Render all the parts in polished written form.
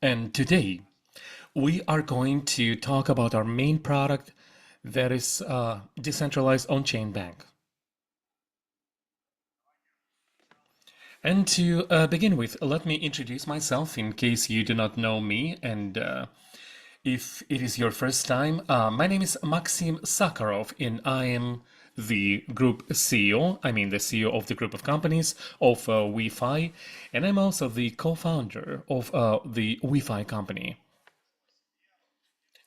And today we are going to talk about our main product that is Decentralized Onchain Bank. And to begin with, let me introduce myself in case you do not know me and if it is your first time. My name is Maksym Sakharov and I am the group CEO. I mean the CEO of the group of companies of WeFi, and I'm also the co-founder of the WeFi company.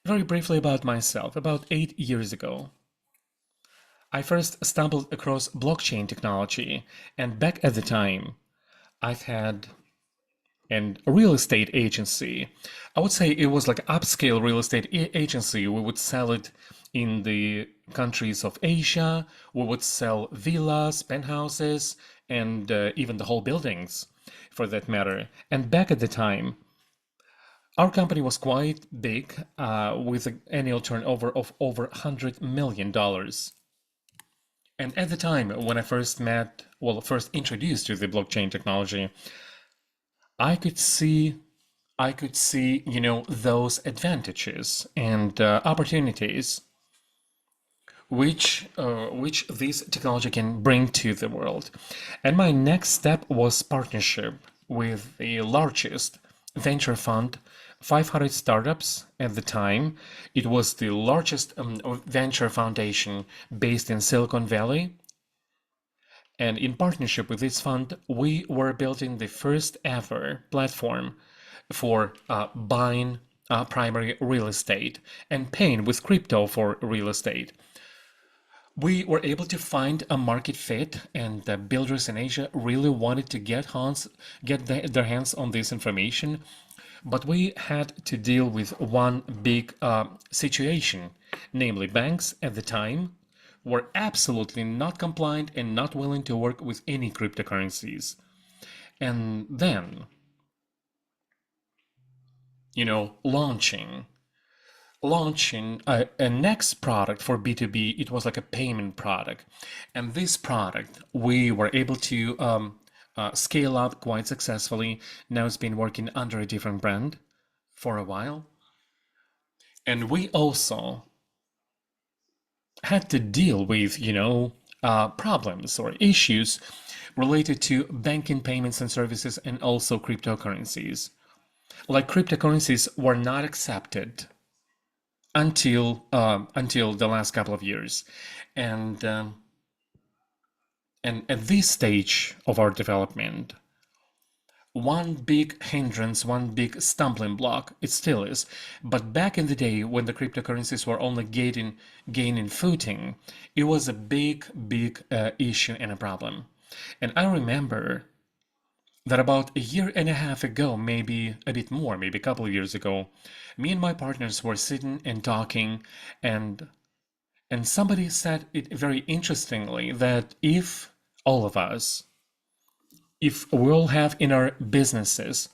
Very briefly about myself, about 8 years ago, I first stumbled across blockchain technology, and back at the time, I've had a real estate agency. I would say it was like upscale real estate agency. We would sell it in the countries of Asia. We would sell villas, penthouses, and even the whole buildings, for that matter. And back at the time, our company was quite big, with an annual turnover of over $100 million. And at the time when I first first introduced to the blockchain technology, I could see, those advantages and opportunities which this technology can bring to the world. And my next step was partnership with the largest venture fund, 500 startups at the time. It was the largest venture foundation based in Silicon Valley. And in partnership with this fund, we were building the first ever platform for buying primary real estate and paying with crypto for real estate. We were able to find a market fit, and the builders in Asia really wanted to get their hands on this information. But we had to deal with one big situation, namely banks at the time were absolutely not compliant and not willing to work with any cryptocurrencies. And then, launching a next product for B2B, it was like a payment product. And this product, we were able to scale up quite successfully. Now it's been working under a different brand for a while. And we also had to deal with, problems or issues related to banking payments and services and also cryptocurrencies. Like cryptocurrencies were not accepted until the last couple of years, and at this stage of our development, one big hindrance, one big stumbling block, it still is. But back in the day when the cryptocurrencies were only gaining footing, it was a big issue and a problem. And I remember that about a year and a half ago, maybe a bit more, maybe a couple of years ago, me and my partners were sitting and talking, and somebody said it very interestingly that if all of us, if we all have in our businesses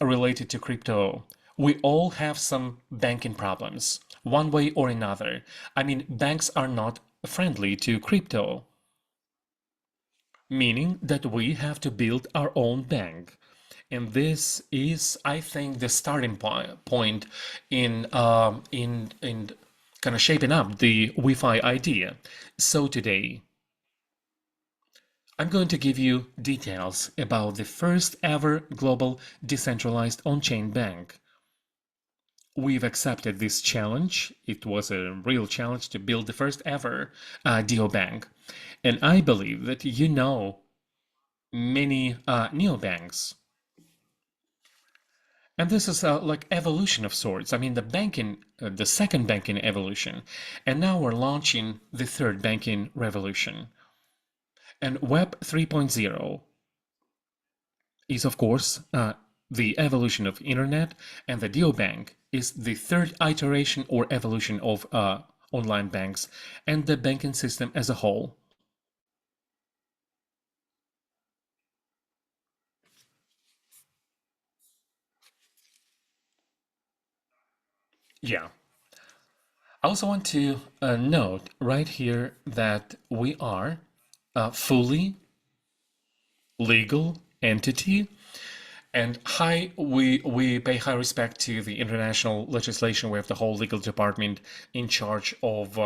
related to crypto, we all have some banking problems, one way or another. I mean, banks are not friendly to crypto, meaning that we have to build our own bank. And this is, I think, the starting point in kind of shaping up the WeFi idea. So today, I'm going to give you details about the first ever global decentralized on-chain bank. We've accepted this challenge. It was a real challenge to build the first ever Deobank. And I believe that you know many neobanks. And this is like evolution of sorts. I mean, the second banking evolution. And now we're launching the third banking revolution. And Web 3.0 is, of course, the evolution of internet, and the Deobank is the third iteration or evolution of online banks and the banking system as a whole. Yeah. I also want to note right here that we are a fully legal entity, And we pay high respect to the international legislation. We have the whole legal department in charge of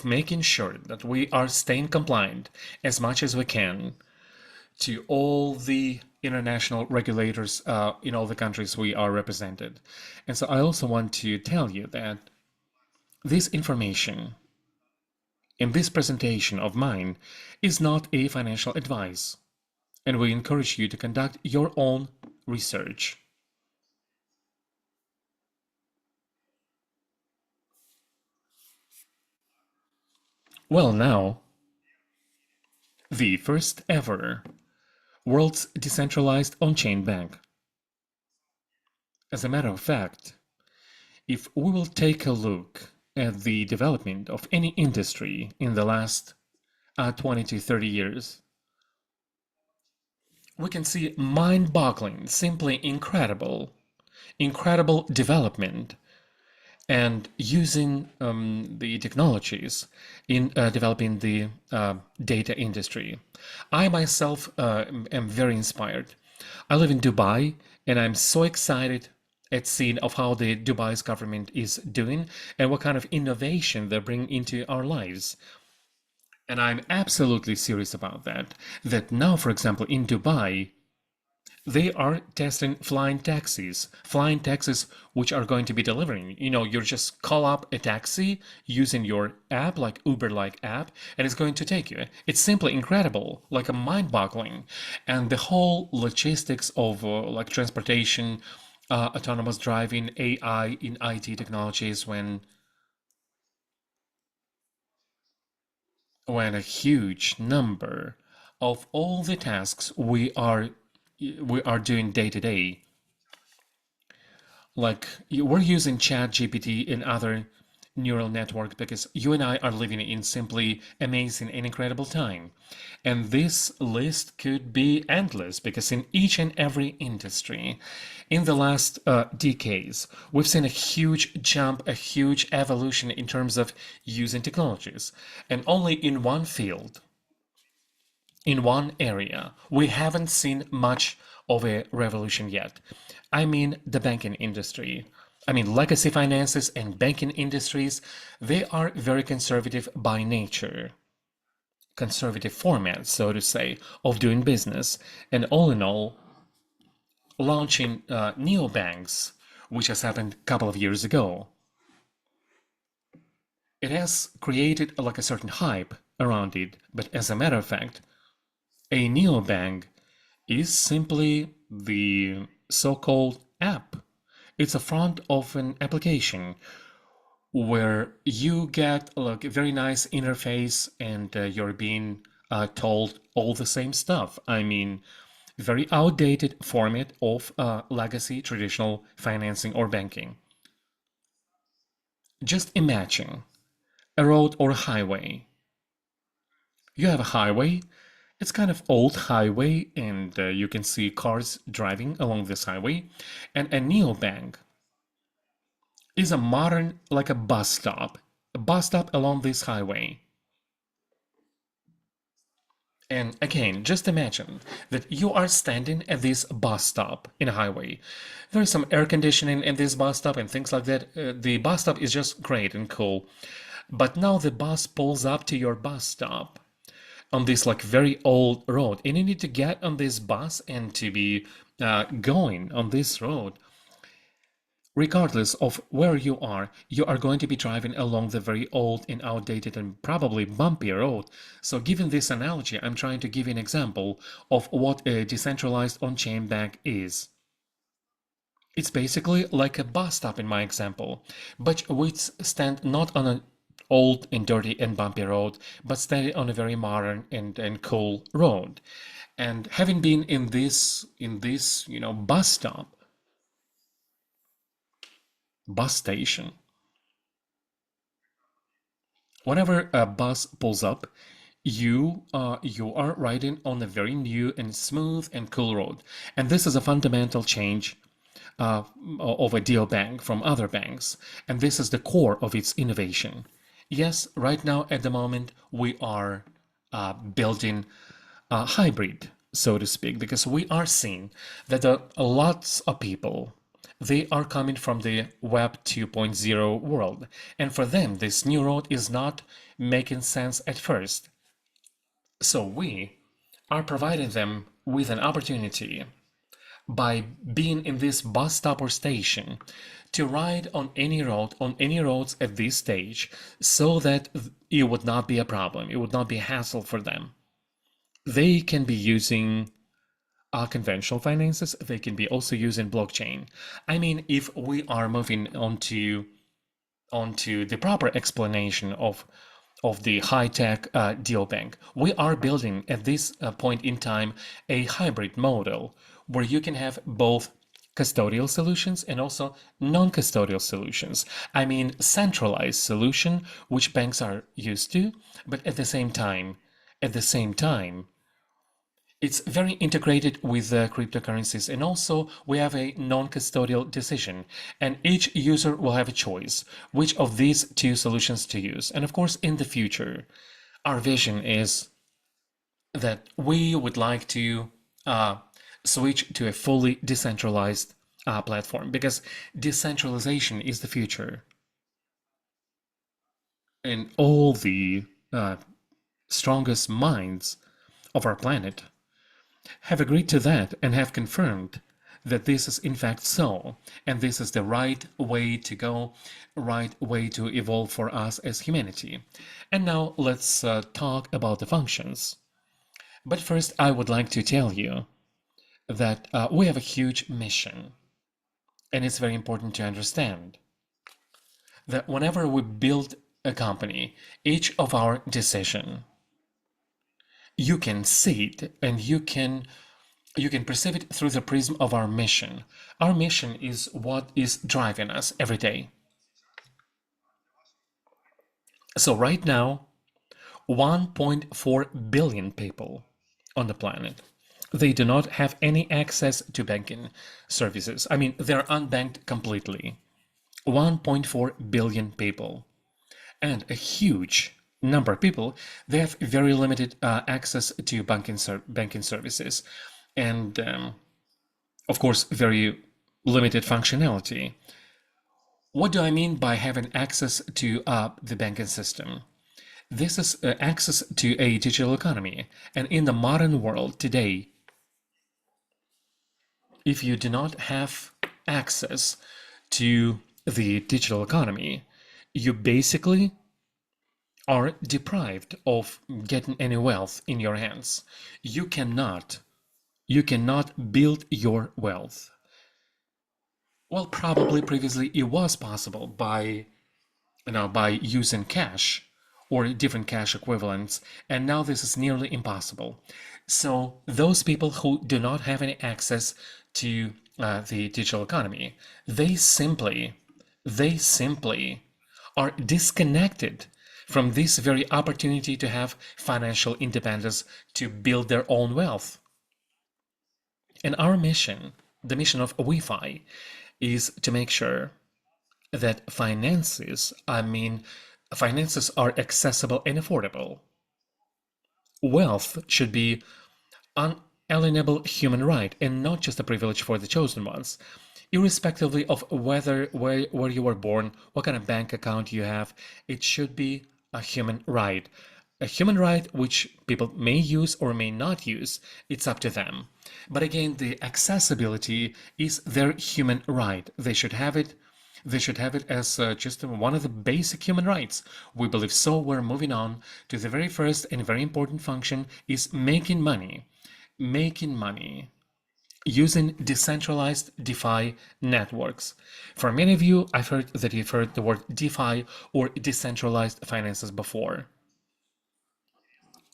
making sure that we are staying compliant as much as we can to all the international regulators in all the countries we are represented. And so I also want to tell you that this information in this presentation of mine is not a financial advice, and we encourage you to conduct your own research. Well, now, the first ever world's decentralized on-chain bank. As a matter of fact, if we will take a look at the development of any industry in the last 20 to 30 years, we can see mind-boggling, simply incredible development and using the technologies in developing the data industry. I myself am very inspired. I live in Dubai, and I'm so excited at seeing of how the Dubai's government is doing and what kind of innovation they bring into our lives. And I'm absolutely serious about that. That now, for example, in Dubai, they are testing flying taxis which are going to be delivering. You know, you just call up a taxi using your app, like Uber-like app, and it's going to take you. It's simply incredible, like a mind-boggling. And the whole logistics of like transportation, autonomous driving, AI in IT technologies, when a huge number of all the tasks we are doing day to day, like we're using chat gpt and other neural network because you and I are living in simply amazing and incredible time. And this list could be endless because in each and every industry in the last decades we've seen a huge jump, a huge evolution in terms of using technologies. And only in one field, in one area, we haven't seen much of a revolution yet. I mean the banking industry. I mean legacy finances and banking industries, they are very conservative by nature. Conservative format, so to say, of doing business. And all in all, launching neobanks, which has happened a couple of years ago, it has created like a certain hype around it. But as a matter of fact, a neobank is simply the so-called app. It's a front of an application where you get like a very nice interface and you're being told all the same stuff. I mean, very outdated format of legacy traditional financing or banking. Just imagine a road or a highway. You have a highway. It's kind of old highway, and you can see cars driving along this highway. And a neobank is a modern, like a bus stop along this highway. And again, just imagine that you are standing at this bus stop in a highway. There's some air conditioning in this bus stop and things like that. The bus stop is just great and cool. But now the bus pulls up to your bus stop on this like very old road, and you need to get on this bus and to be going on this road. Regardless of where you are going to be driving along the very old and outdated and probably bumpy road. So given this analogy, I'm trying to give you an example of what a decentralized on-chain bank is. It's basically like a bus stop in my example, but which stand not on an old and dirty and bumpy road, but standing on a very modern and cool road. And having been in this bus station, whenever a bus pulls up, you are riding on a very new and smooth and cool road. And this is a fundamental change of a Deobank from other banks, and this is the core of its innovation. Yes, right now at the moment we are building a hybrid so to speak, because we are seeing that lots of people, they are coming from the Web 2.0 world, and for them this new road is not making sense at first. So we are providing them with an opportunity by being in this bus stop or station to ride on any road, on any roads at this stage, so that it would not be a problem, it would not be a hassle for them. They can be using conventional finances, they can be also using blockchain. I mean, if we are moving onto the proper explanation of the high-tech Deobank, we are building at this point in time a hybrid model where you can have both custodial solutions and also non-custodial solutions. I mean, centralized solution, which banks are used to, but at the same time, it's very integrated with cryptocurrencies, and also we have a non-custodial decision, and each user will have a choice which of these two solutions to use. And of course, in the future, our vision is that we would like to switch to a fully decentralized platform, because decentralization is the future. And all the strongest minds of our planet have agreed to that and have confirmed that this is in fact so, and this is the right way to go, right way to evolve for us as humanity. And now let's talk about the functions. But first, I would like to tell you that we have a huge mission, and it's very important to understand that whenever we build a company, each of our decision, you can see it and you can perceive it through the prism of our mission. Our mission is what is driving us every day. So right now, 1.4 billion people on the planet, they do not have any access to banking services. I mean, they're unbanked completely. 1.4 billion people. And a huge number of people, they have very limited access to banking services. And of course, very limited functionality. What do I mean by having access to the banking system? This is access to a digital economy. And in the modern world today, if you do not have access to the digital economy, you basically are deprived of getting any wealth in your hands. You cannot build your wealth. Well, probably previously it was possible by using cash or different cash equivalents, and now this is nearly impossible. So those people who do not have any access to the digital economy, they simply are disconnected from this very opportunity to have financial independence, to build their own wealth. And our mission, the mission of WeFi, is to make sure that finances are accessible and affordable. Wealth should be unalienable human right and not just a privilege for the chosen ones. Irrespectively of where you were born, what kind of bank account you have, it should be a human right. A human right which people may use or may not use, it's up to them. But again, the accessibility is their human right. They should have it. They should have it as just one of the basic human rights. We believe so. We're moving on to the very first and very important function is making money. Making money using decentralized DeFi networks. For many of you, I've heard that you've heard the word DeFi or decentralized finances before.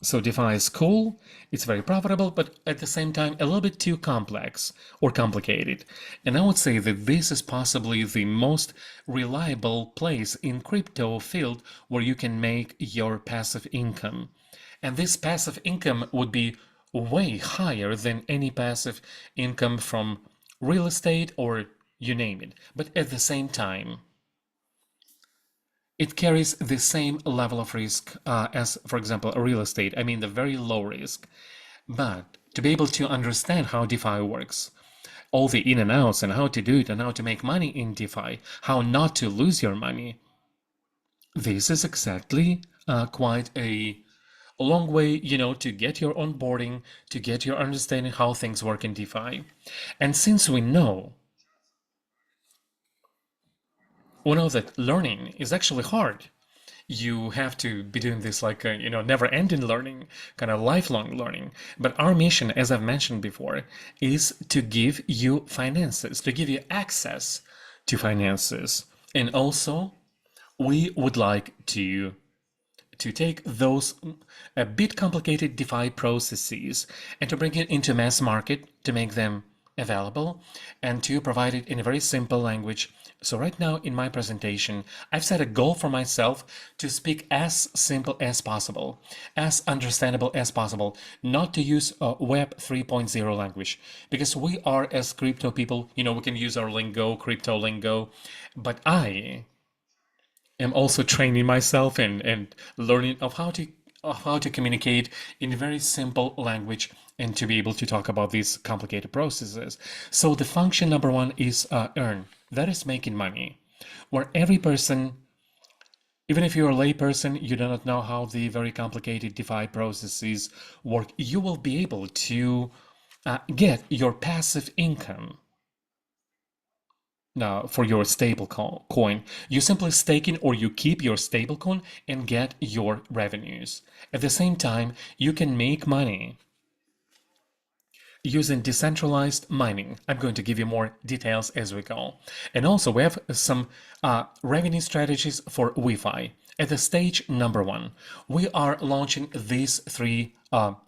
So DeFi is cool, it's very profitable, but at the same time a little bit too complex or complicated. And I would say that this is possibly the most reliable place in crypto field where you can make your passive income. And this passive income would be way higher than any passive income from real estate or you name it. But at the same time, it carries the same level of risk as, for example, a real estate. I mean, the very low risk. But to be able to understand how DeFi works, all the in and outs and how to do it and how to make money in DeFi, how not to lose your money. This is exactly quite a long way, to get your onboarding, to get your understanding how things work in DeFi. And since we know that learning is actually hard, you have to be doing this like never-ending learning, kind of lifelong learning. But our mission, as I've mentioned before, is to give you finances, to give you access to finances. And also, we would like to take those a bit complicated DeFi processes and to bring it into mass market, to make them available, and to provide it in a very simple language. So right now in my presentation, I've set a goal for myself to speak as simple as possible, as understandable as possible, not to use Web 3.0 language, because we are, as crypto people, we can use our lingo, crypto lingo, but I am also training myself and learning of how to communicate in a very simple language and to be able to talk about these complicated processes. So the function number one is earn. That is making money, where every person, even if you're a layperson, you do not know how the very complicated DeFi processes work, you will be able to get your passive income. Now, for your stable coin, you simply stake in or you keep your stable coin and get your revenues. At the same time, you can make money using decentralized mining. I'm going to give you more details as we go. And also, we have some revenue strategies for WeFi. At the stage number one, we are launching these three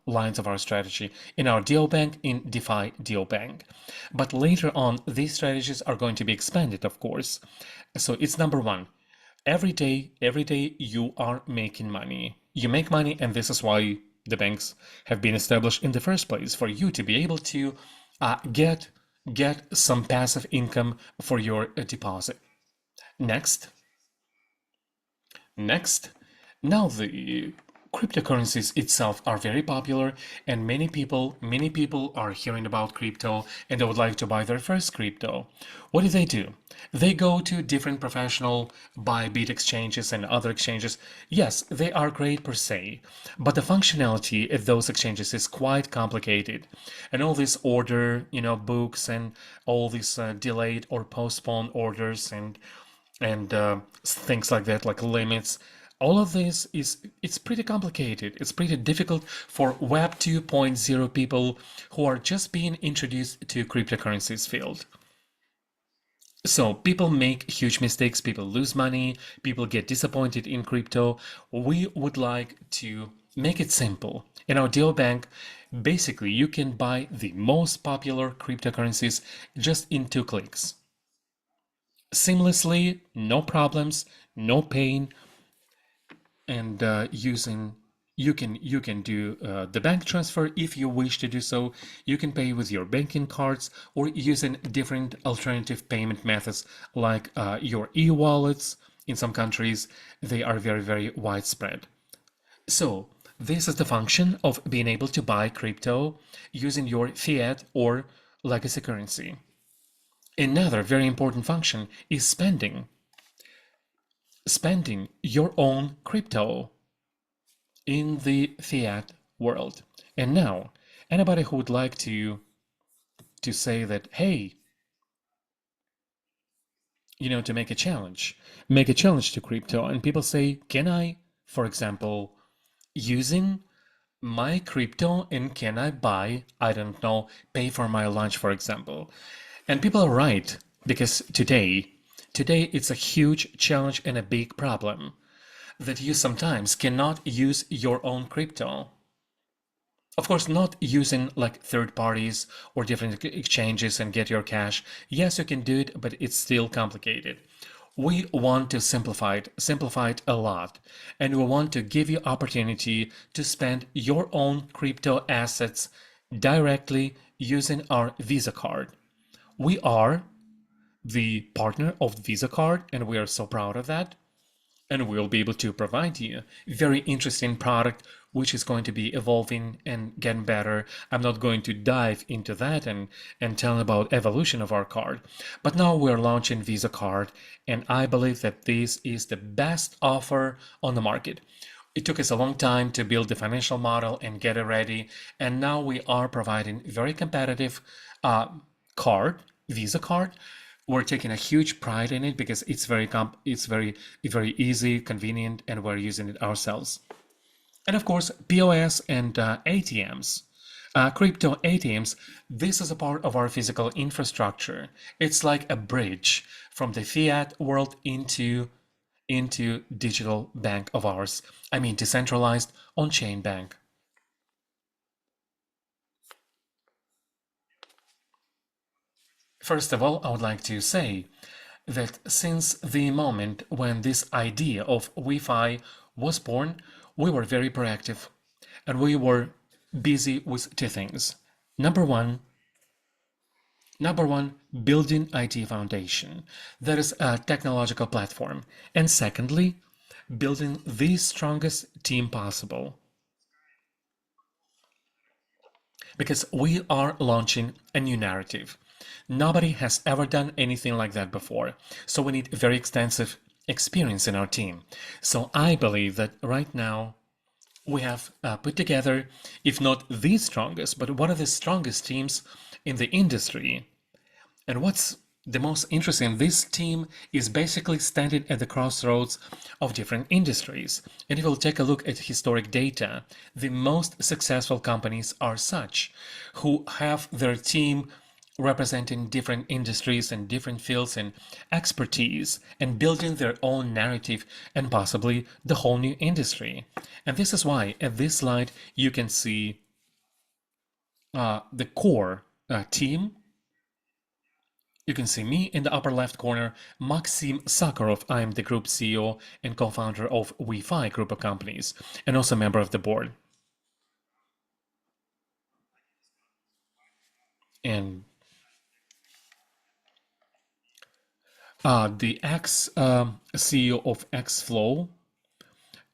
lines of our strategy in our Deobank, in WeFi Deobank. But later on, these strategies are going to be expanded, of course. So it's number one. Every day you are making money. You make money, and this is why the banks have been established in the first place, for you to be able to get some passive income for your deposit. Next, now the cryptocurrencies itself are very popular, and many people are hearing about crypto and they would like to buy their first crypto. What do? They go to different professional Bybit exchanges and other exchanges. Yes, they are great per se, but the functionality at those exchanges is quite complicated, and all these order books and all these delayed or postponed orders and things like that, like limits. All of this it's pretty complicated. It's pretty difficult for Web 2.0 people who are just being introduced to cryptocurrencies field. So people make huge mistakes, people lose money, people get disappointed in crypto. We would like to make it simple. In our Deobank, basically you can buy the most popular cryptocurrencies just in 2 clicks. Seamlessly, no problems, no pain, and using you can do the bank transfer if you wish to do so. You can pay with your banking cards or using different alternative payment methods like your e-wallets. In some countries, they are very, very widespread. So this is the function of being able to buy crypto using your fiat or legacy currency. Another very important function is spending your own crypto in the fiat world. And now, anybody who would like to say that, hey, to make a challenge to crypto, and people say, can I, for example, using my crypto, and can I buy, I don't know, pay for my lunch, for example? And people are right, because today it's a huge challenge and a big problem that you sometimes cannot use your own crypto. Of course, not using like third parties or different exchanges and get your cash. Yes, you can do it, but it's still complicated. We want to simplify it a lot, and we want to give you opportunity to spend your own crypto assets directly using our Visa card. We are the partner of Visa card, and we are so proud of that. and we'll be able to provide you a very interesting product which is going to be evolving and getting better. I'm not going to dive into that and tell about evolution of our card, but now we're launching Visa card, and I believe that this is the best offer on the market. It took us a long time to build the financial model and get it ready, and now we are providing very competitive card, Visa card. We're taking a huge pride in it because it's very easy, convenient, and we're using it ourselves. And of course, POS and ATMs. Crypto ATMs, this is a part of our physical infrastructure. It's like a bridge from the fiat world into digital bank of ours. I mean, decentralized on-chain bank. First of all, I would like to say that since the moment when this idea of WeFi was born, we were very proactive and we were busy with two things. Number one, building IT foundation. That is a technological platform. And secondly, building the strongest team possible. Because we are launching a new narrative. Nobody has ever done anything like that before. So we need very extensive experience in our team. So I believe that right now we have put together, if not the strongest, but one of the strongest teams in the industry. And what's the most interesting, this team is basically standing at the crossroads of different industries. And if we'll take a look at historic data, the most successful companies are such who have their team representing different industries and different fields and expertise and building their own narrative and possibly the whole new industry. And this is why at this slide you can see the core team. You can see me in the upper left corner, Maksym Sakharov. I am the group CEO and co-founder of WeFi group of companies and also a member of the board. And the ex-CEO of Xflow,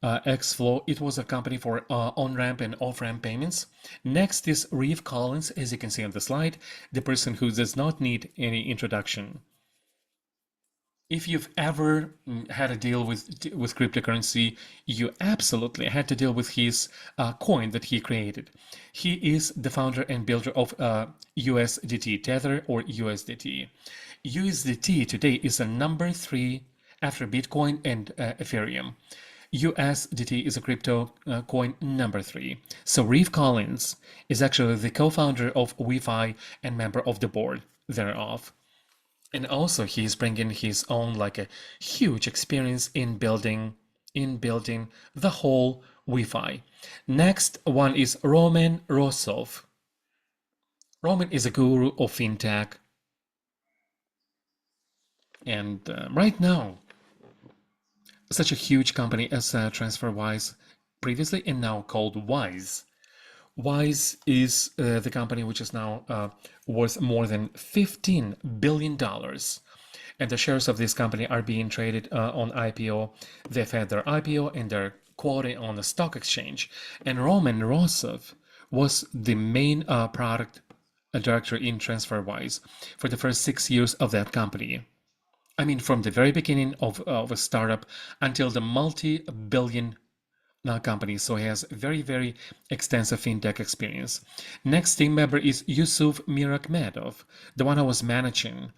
Xflow, it was a company for on-ramp and off-ramp payments. Next is Reeve Collins, as you can see on the slide, the person who does not need any introduction. If you've ever had a deal with cryptocurrency, you absolutely had to deal with his coin that he created. He is the founder and builder of USDT Tether or USDT. USDT today is a number 3 after Bitcoin and Ethereum. USDT is a crypto coin number 3. So Reeve Collins is actually the co-founder of WeFi and member of the board thereof. And also he's bringing his own like a huge experience in building the whole WeFi. Next one is Roman Rosov. Roman is a guru of fintech. And right now, such a huge company as TransferWise previously and now called Wise. Wise is the company which is now worth more than $15 billion. And the shares of this company are being traded on IPO. They've had their IPO and their quoting on the stock exchange. And Roman Rosov was the main product director in TransferWise for the first 6 years of that company. I mean, from the very beginning of a startup until the multi-billion company. So he has very, very extensive fintech experience. Next team member is Yusuf Mirakhmedov, the one who was managing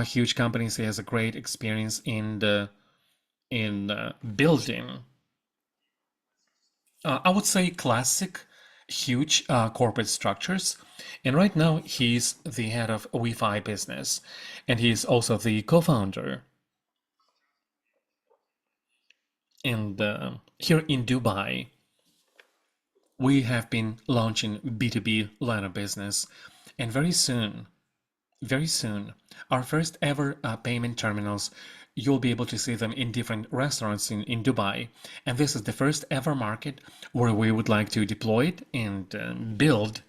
huge companies. He has a great experience in building. I would say classic, huge corporate structures. And right now he's the head of WeFi business, and he's also the co-founder. And here in Dubai, we have been launching B2B line of business, and very soon, our first ever payment terminals, you'll be able to see them in different restaurants in Dubai. And this is the first ever market where we would like to deploy it and build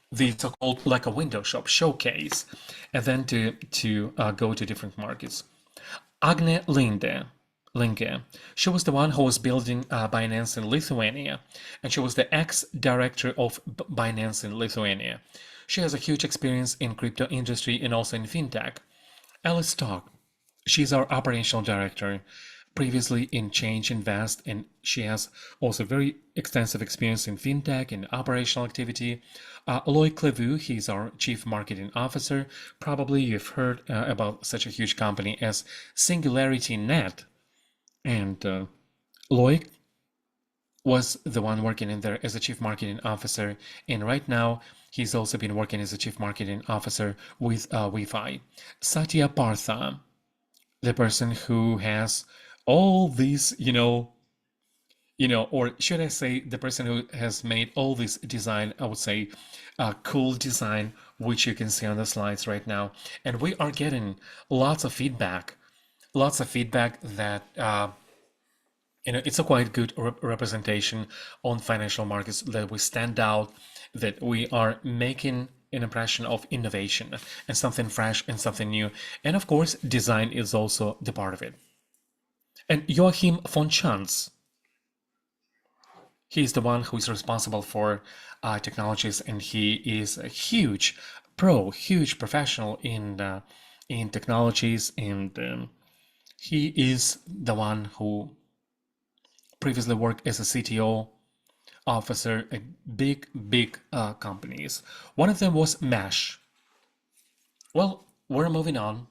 the so-called like a window shop showcase, and then to go to different markets. Agne Linde. Linke. She was the one who was building Binance in Lithuania, and she was the ex-director of Binance in Lithuania. She has a huge experience in crypto industry and also in fintech. Alice Stock, she's our operational director, previously in Change Invest, and she has also very extensive experience in fintech and operational activity. Loic Clevu, he's our chief marketing officer. Probably you've heard about such a huge company as Singularity Net. And Loic was the one working in there as a chief marketing officer, and right now he's also been working as a chief marketing officer with WeFi. Satya Partha, the person who has all these, or should I say, the person who has made all this design, I would say, cool design, which you can see on the slides right now. And we are getting lots of feedback that it's a quite good representation on financial markets, that we stand out, that we are making an impression of innovation and something fresh and something new. And of course, design is also the part of it. And Joachim von Chance, he's the one who is responsible for technologies, and he is a huge professional in technologies, and he is the one who previously worked as a CTO officer at big companies. One of them was Mesh. Well, we're moving on.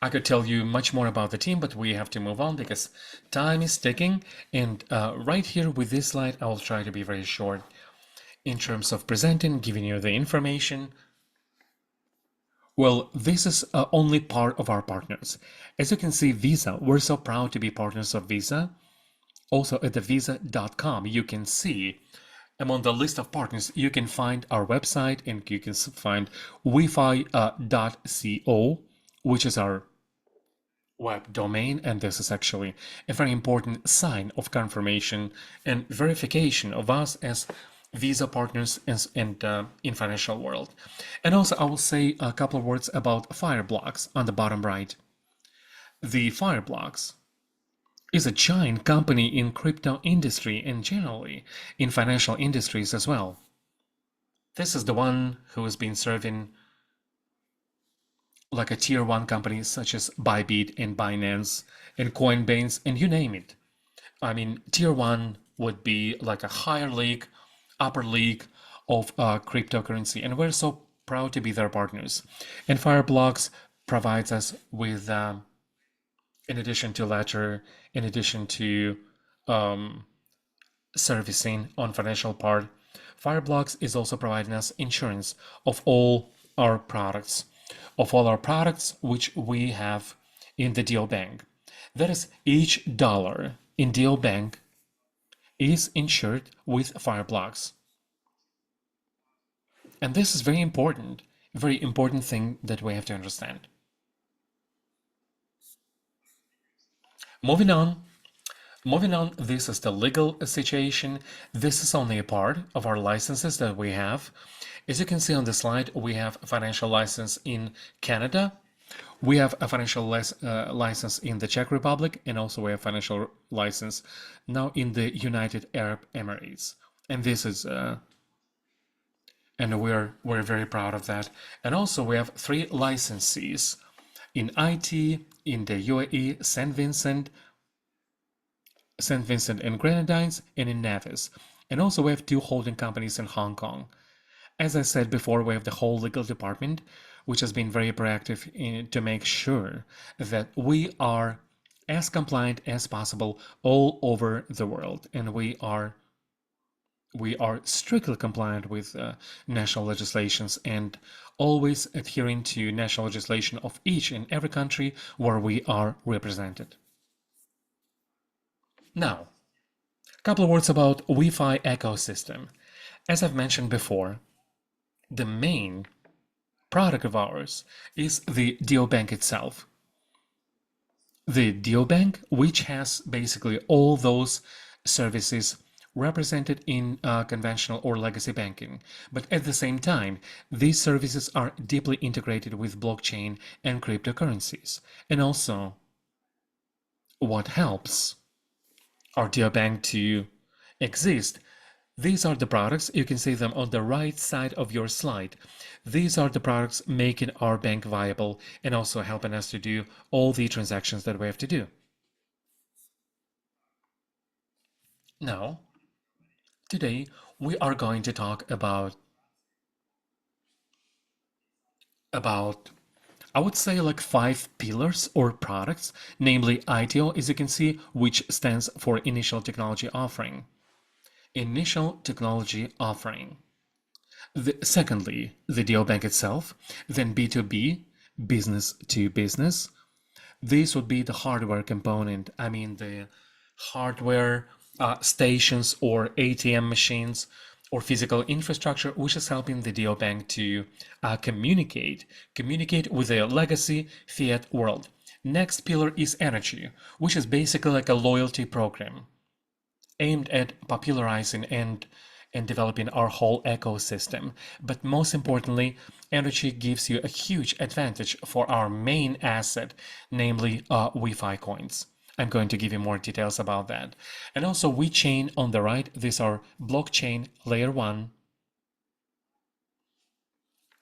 I could tell you much more about the team, but we have to move on because time is ticking. And right here with this slide, I'll try to be very short in terms of presenting, giving you the information. Well, this is only part of our partners. As you can see, Visa, we're so proud to be partners of Visa. Also at the visa.com, you can see among the list of partners, you can find our website, and you can find wefi.co, which is our web domain, and this is actually a very important sign of confirmation and verification of us as Visa partners and in financial world. And also I will say a couple of words about Fireblocks on the bottom right. The Fireblocks is a giant company in crypto industry and generally in financial industries as well. This is the one who has been serving like a tier 1 company such as Bybit and Binance and Coinbase and you name it. I mean, tier 1 would be like a higher league, upper league of cryptocurrency, and we're so proud to be their partners. And Fireblocks provides us with, in addition to Ledger, in addition to servicing on financial part, Fireblocks is also providing us insurance of all our products, which we have in the Deobank. That is, each dollar in Deobank is insured with Fireblocks. And this is very important thing that we have to understand. Moving on, this is the legal situation. This is only a part of our licenses that we have. As you can see on the slide, we have a financial license in Canada. We have a financial license in the Czech Republic, and also we have financial license now in the United Arab Emirates. And this is, and we're very proud of that. And also we have 3 licensees in IT, in the UAE, St. Vincent and Grenadines, and in Nevis. And also we have 2 holding companies in Hong Kong. As I said before, we have the whole legal department, which has been very proactive to make sure that we are as compliant as possible all over the world, and we are strictly compliant with national legislations and always adhering to national legislation of each and every country where we are represented. Now, a couple of words about WeFi ecosystem. As I've mentioned before, the main product of ours is the Deobank itself. The Deobank, which has basically all those services represented in conventional or legacy banking, but at the same time, these services are deeply integrated with blockchain and cryptocurrencies. And also, what helps our Deobank to exist. These are the products, you can see them on the right side of your slide. These are the products making our bank viable and also helping us to do all the transactions that we have to do. Now, today we are going to talk about I would say like 5 pillars or products, namely ITO, as you can see, which stands for Initial Technology Offering. Initial Technology Offering. Secondly, the Deobank itself, then B2B, business to business. This would be the hardware component. I mean, the hardware stations or ATM machines or physical infrastructure, which is helping the Deobank to communicate with a legacy fiat world. Next pillar is energy, which is basically like a loyalty program aimed at popularizing and developing our whole ecosystem. But most importantly, energy gives you a huge advantage for our main asset, namely WeFi coins. I'm going to give you more details about that. And also WeChain on the right, these are blockchain layer 1.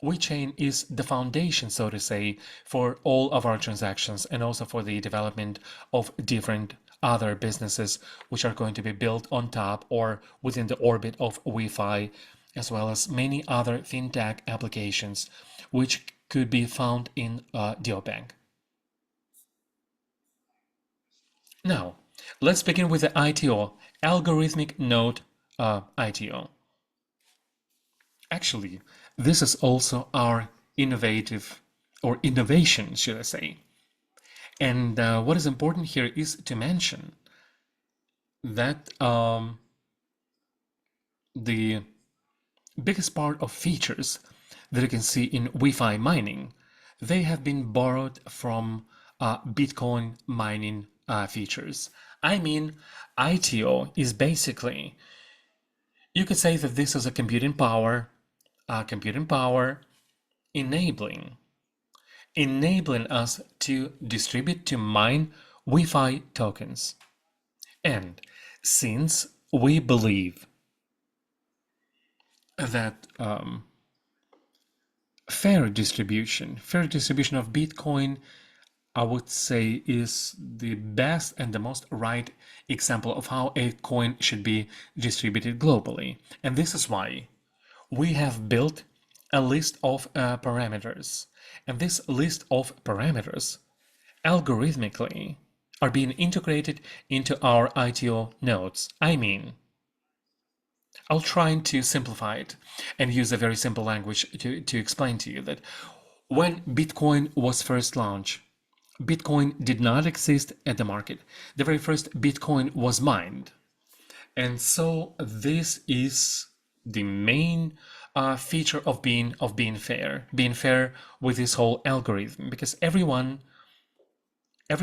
WeChain is the foundation, so to say, for all of our transactions and also for the development of different other businesses which are going to be built on top or within the orbit of WeFi, as well as many other fintech applications which could be found in Deobank. Now, let's begin with the ITO, algorithmic node ITO. Actually, this is also our innovative, or innovation, should I say. And what is important here is to mention that the biggest part of features that you can see in WeFi mining, they have been borrowed from Bitcoin mining features. I mean, ITO is basically, you could say that this is a computing power enabling us to distribute, to mine WeFi tokens. And since we believe that fair distribution of Bitcoin, I would say, is the best and the most right example of how a coin should be distributed globally. And this is why we have built a list of parameters. And this list of parameters algorithmically are being integrated into our ITO nodes. I mean, I'll try to simplify it and use a very simple language to explain to you that when Bitcoin was first launched, Bitcoin did not exist at the market. The very first Bitcoin was mined. And so this is the main feature of being fair with this whole algorithm, because every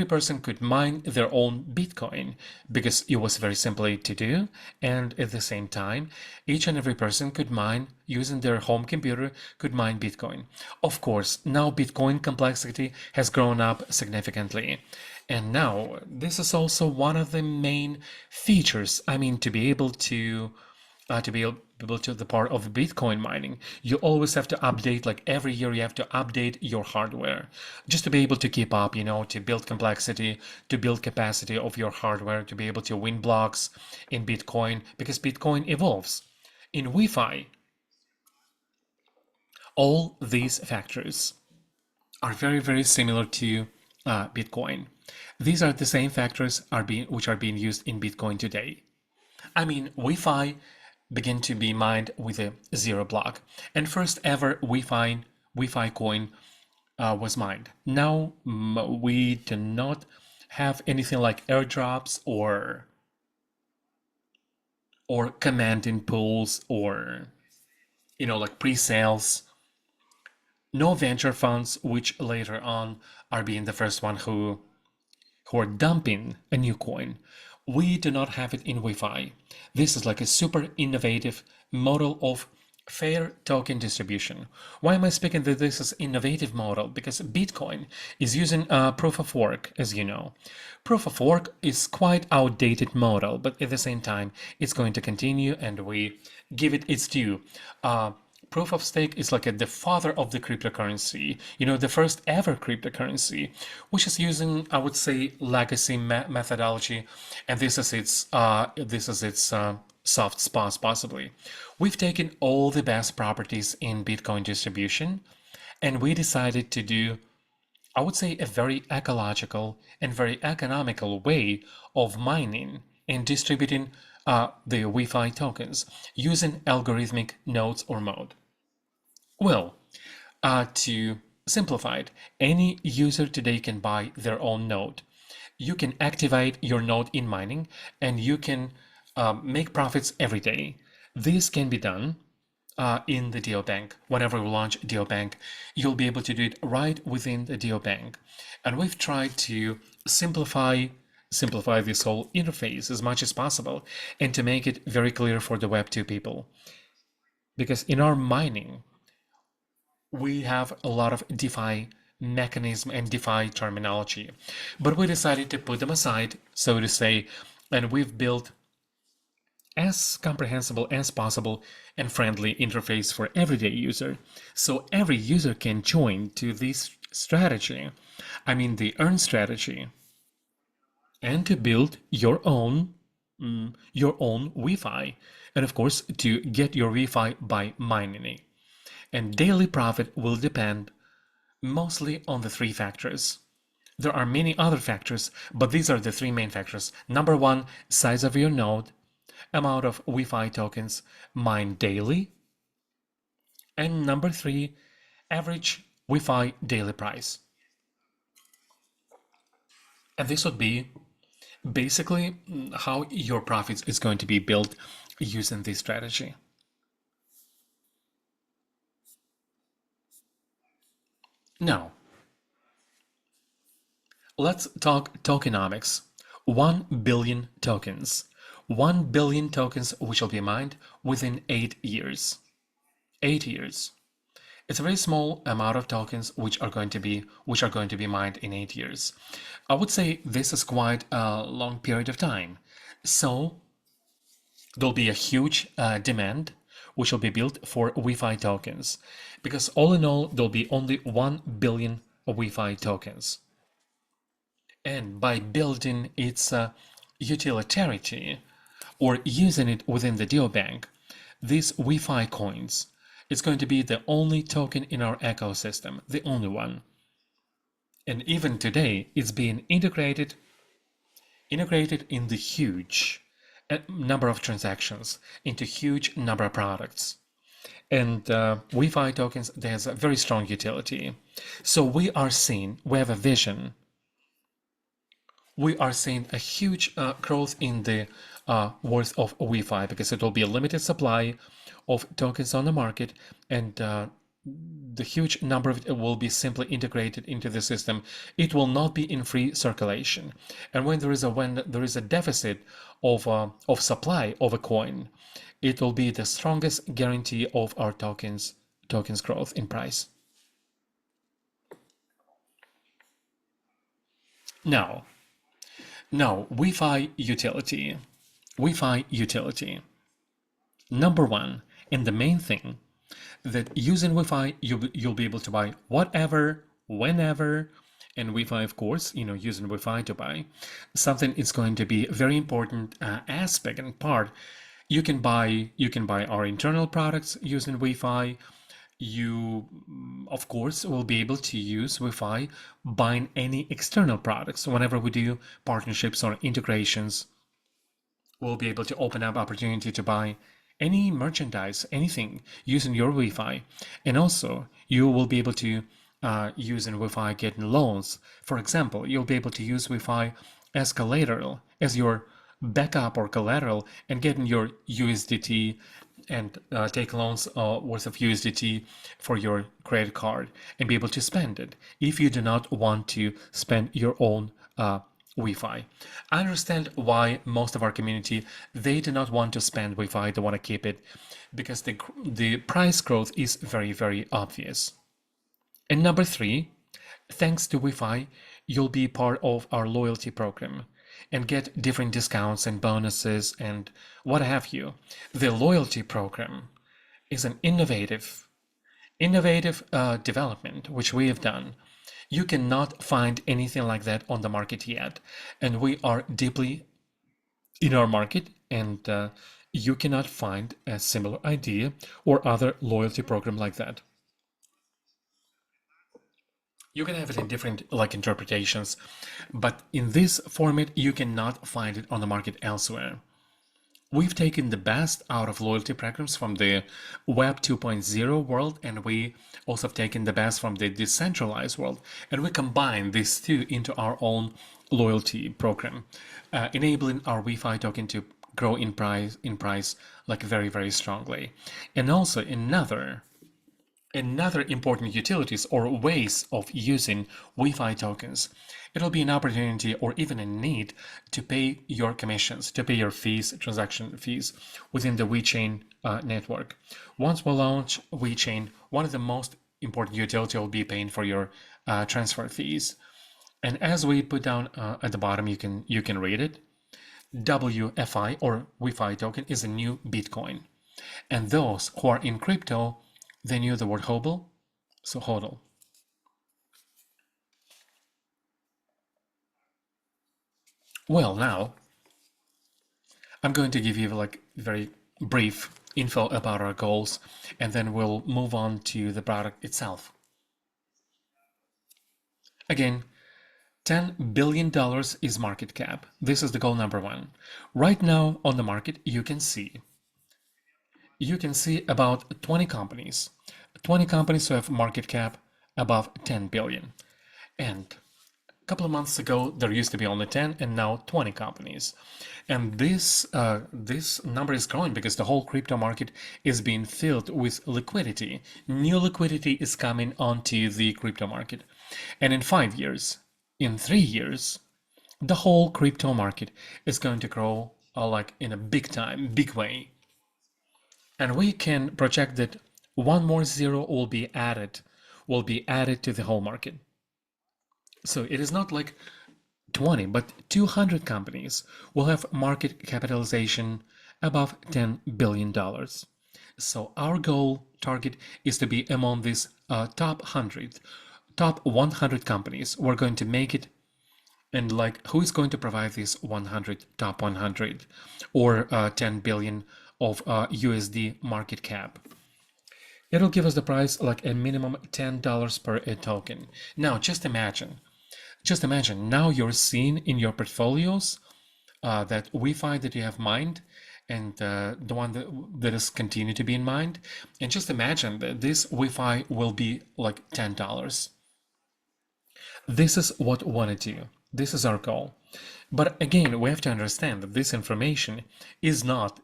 person could mine their own Bitcoin because it was very simply to do, and at the same time, each and every person could mine using their home computer, could mine Bitcoin. Of course, now Bitcoin complexity has grown up significantly. And now this is also one of the main features, I mean, to be able to the part of Bitcoin mining, you always have to update, like every year you have to update your hardware just to be able to keep up, to build complexity, to build capacity of your hardware, to be able to win blocks in Bitcoin, because Bitcoin evolves. In WeFi, all these factors are very, very similar to Bitcoin. These are the same factors which are being used in Bitcoin today. I mean, WeFi began to be mined with a 0 block, and first ever WeFi coin was mined. Now we do not have anything like airdrops or commanding pools or like pre-sales. No venture funds, which later on are being the first one who are dumping a new coin. We do not have it in WeFi. This is like a super innovative model of Fair token distribution. Why am I speaking that this is innovative model? Because Bitcoin is using proof of work, as you know. Proof of work is quite outdated model, but at the same time, it's going to continue and we give it its due. Proof of stake is like the father of the cryptocurrency, the first ever cryptocurrency, which is using, I would say, legacy methodology, and this is its soft spots possibly. We've taken all the best properties in Bitcoin distribution, and we decided to do, I would say, a very ecological and very economical way of mining and distributing the WeFi tokens using algorithmic nodes or mode. Well, to simplify it, any user today can buy their own node. You can activate your node in mining and you can make profits every day. This can be done in the Deobank. Whenever we launch Deobank, you'll be able to do it right within the Deobank. And we've tried to simplify this whole interface as much as possible and to make it very clear for the Web2 people. Because in our mining, we have a lot of DeFi mechanism and DeFi terminology, but we decided to put them aside, so to say, and we've built as comprehensible as possible and friendly interface for everyday user, so every user can join to this strategy, I mean the earn strategy, and to build your own WeFi, and of course to get your WeFi by mining it. And daily profit will depend mostly on the three factors. There are many other factors, but these are the three main factors. Number one, size of your node, amount of WeFi tokens mined daily, and number three, average WeFi daily price. And this would be basically how your profits is going to be built using this strategy. Now, let's talk tokenomics. 1 billion tokens. 1 billion tokens which will be mined within 8 years. 8 years. It's a very small amount of tokens which are going to be mined in 8 years. I would say this is quite a long period of time. So there'll be a huge demand which will be built for WeFi tokens, because all in all there'll be only 1 billion WeFi tokens. And by building its utility or using it within the Deobank, these WeFi coins, it's going to be the only token in our ecosystem, the only one. And even today, it's being integrated in the huge number of transactions, into huge number of products. And WeFi tokens, there's a very strong utility. So we have a vision. We are seeing a huge growth in the worth of WeFi, because it will be a limited supply of tokens on the market, and the huge number of it will be simply integrated into the system. It will not be in free circulation, and when there is a deficit of supply of a coin, it will be the strongest guarantee of our tokens growth in price. Now, WeFi utility. WeFi utility. Number one, and the main thing, that using WeFi, you'll be able to buy whatever, whenever, and WeFi, of course, using WeFi to buy something is going to be a very important aspect and part. You can buy our internal products using WeFi. You, of course, will be able to use WeFi buying any external products. Whenever we do partnerships or integrations, we'll be able to open up opportunity to buy any merchandise, anything using your WeFi. And also, you will be able to use in WeFi getting loans. For example, you'll be able to use WeFi as collateral, as your backup or collateral, and getting your USDT and take loans worth of USDT for your credit card and be able to spend it if you do not want to spend your own WeFi. I understand why most of our community, they do not want to spend WeFi, they want to keep it because the price growth is very, very obvious. And number three, thanks to WeFi, you'll be part of our loyalty program and get different discounts and bonuses and what have you. The loyalty program is an innovative development which we have done. You cannot find anything like that on the market yet, and we are deeply in our market, and you cannot find a similar idea or other loyalty program like that. You can have it in different like interpretations, but in this format you cannot find it on the market elsewhere. We've taken the best out of loyalty programs from the Web 2.0 world, and we also have taken the best from the decentralized world, and we combine these two into our own loyalty program, enabling our WeFi token to grow in price like very, very strongly. And also another important utilities or ways of using WeFi tokens. It'll be an opportunity or even a need to pay your commissions, to pay your fees, transaction fees within the WeChain network. Once we launch WeChain, one of the most important utility will be paying for your transfer fees. And as we put down at the bottom, you can read it. WFI or WeFi token is a new Bitcoin. And those who are in crypto, they knew the word HODL, so HODL. Well, now I'm going to give you like very brief info about our goals, and then we'll move on to the product itself. Again, $10 billion is market cap. This is the goal number one. Right now on the market, you can see about 20 companies who have market cap above 10 billion. And a couple of months ago, there used to be only 10 and now 20 companies. And this number is growing because the whole crypto market is being filled with liquidity. New liquidity is coming onto the crypto market. And in 5 years, in 3 years, the whole crypto market is going to grow like in a big way. And we can project that one more zero will be added to the whole market. So it is not like 20, but 200 companies will have market capitalization above $10 billion. So our goal target is to be among these top 100 companies. We're going to make it, and like who is going to provide these top 100 or 10 billion of USD market cap? It'll give us the price like a minimum $10 per token. Now just imagine now you're seeing in your portfolios that WeFi that you have mined and the one that is continue to be in mind, and just imagine that this WeFi will be like $10. This is what we want to do. This is our goal. But again, we have to understand that this information is not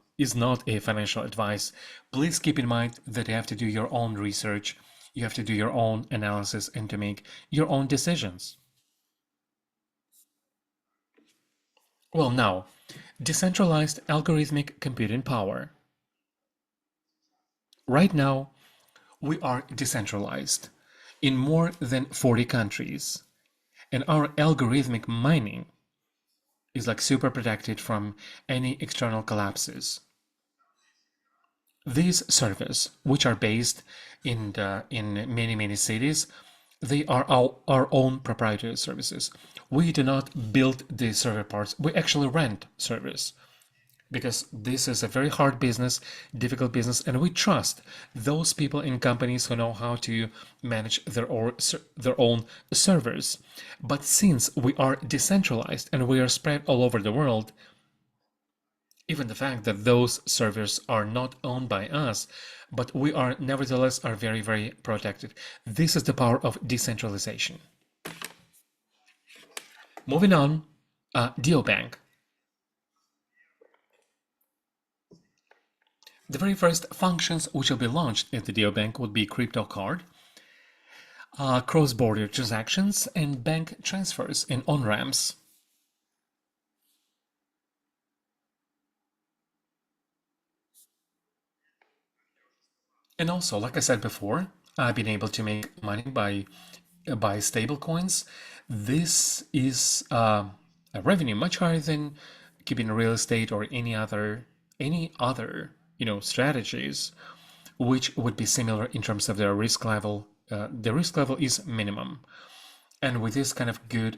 a financial advice. Please keep in mind that you have to do your own research, you have to do your own analysis, and to make your own decisions. Well, now, decentralized algorithmic computing power. Right now, we are decentralized in more than 40 countries, and our algorithmic mining is like super protected from any external collapses. These servers, which are based in many cities, they are our own proprietary services. We do not build the server parts. We actually rent servers because this is a very hard business, difficult business, and we trust those people in companies who know how to manage their own servers. But since we are decentralized and we are spread all over the world, even the fact that those servers are not owned by us, but we are nevertheless are very, very protected. This is the power of decentralization. Moving on, Deobank. The very first functions which will be launched at the Deobank would be crypto card, cross-border transactions, and bank transfers and on-ramps. And also, like I said before, I've been able to make money by stable coins. This is a revenue much higher than keeping real estate or any other strategies, which would be similar in terms of their risk level. The risk level is minimum, and with this kind of good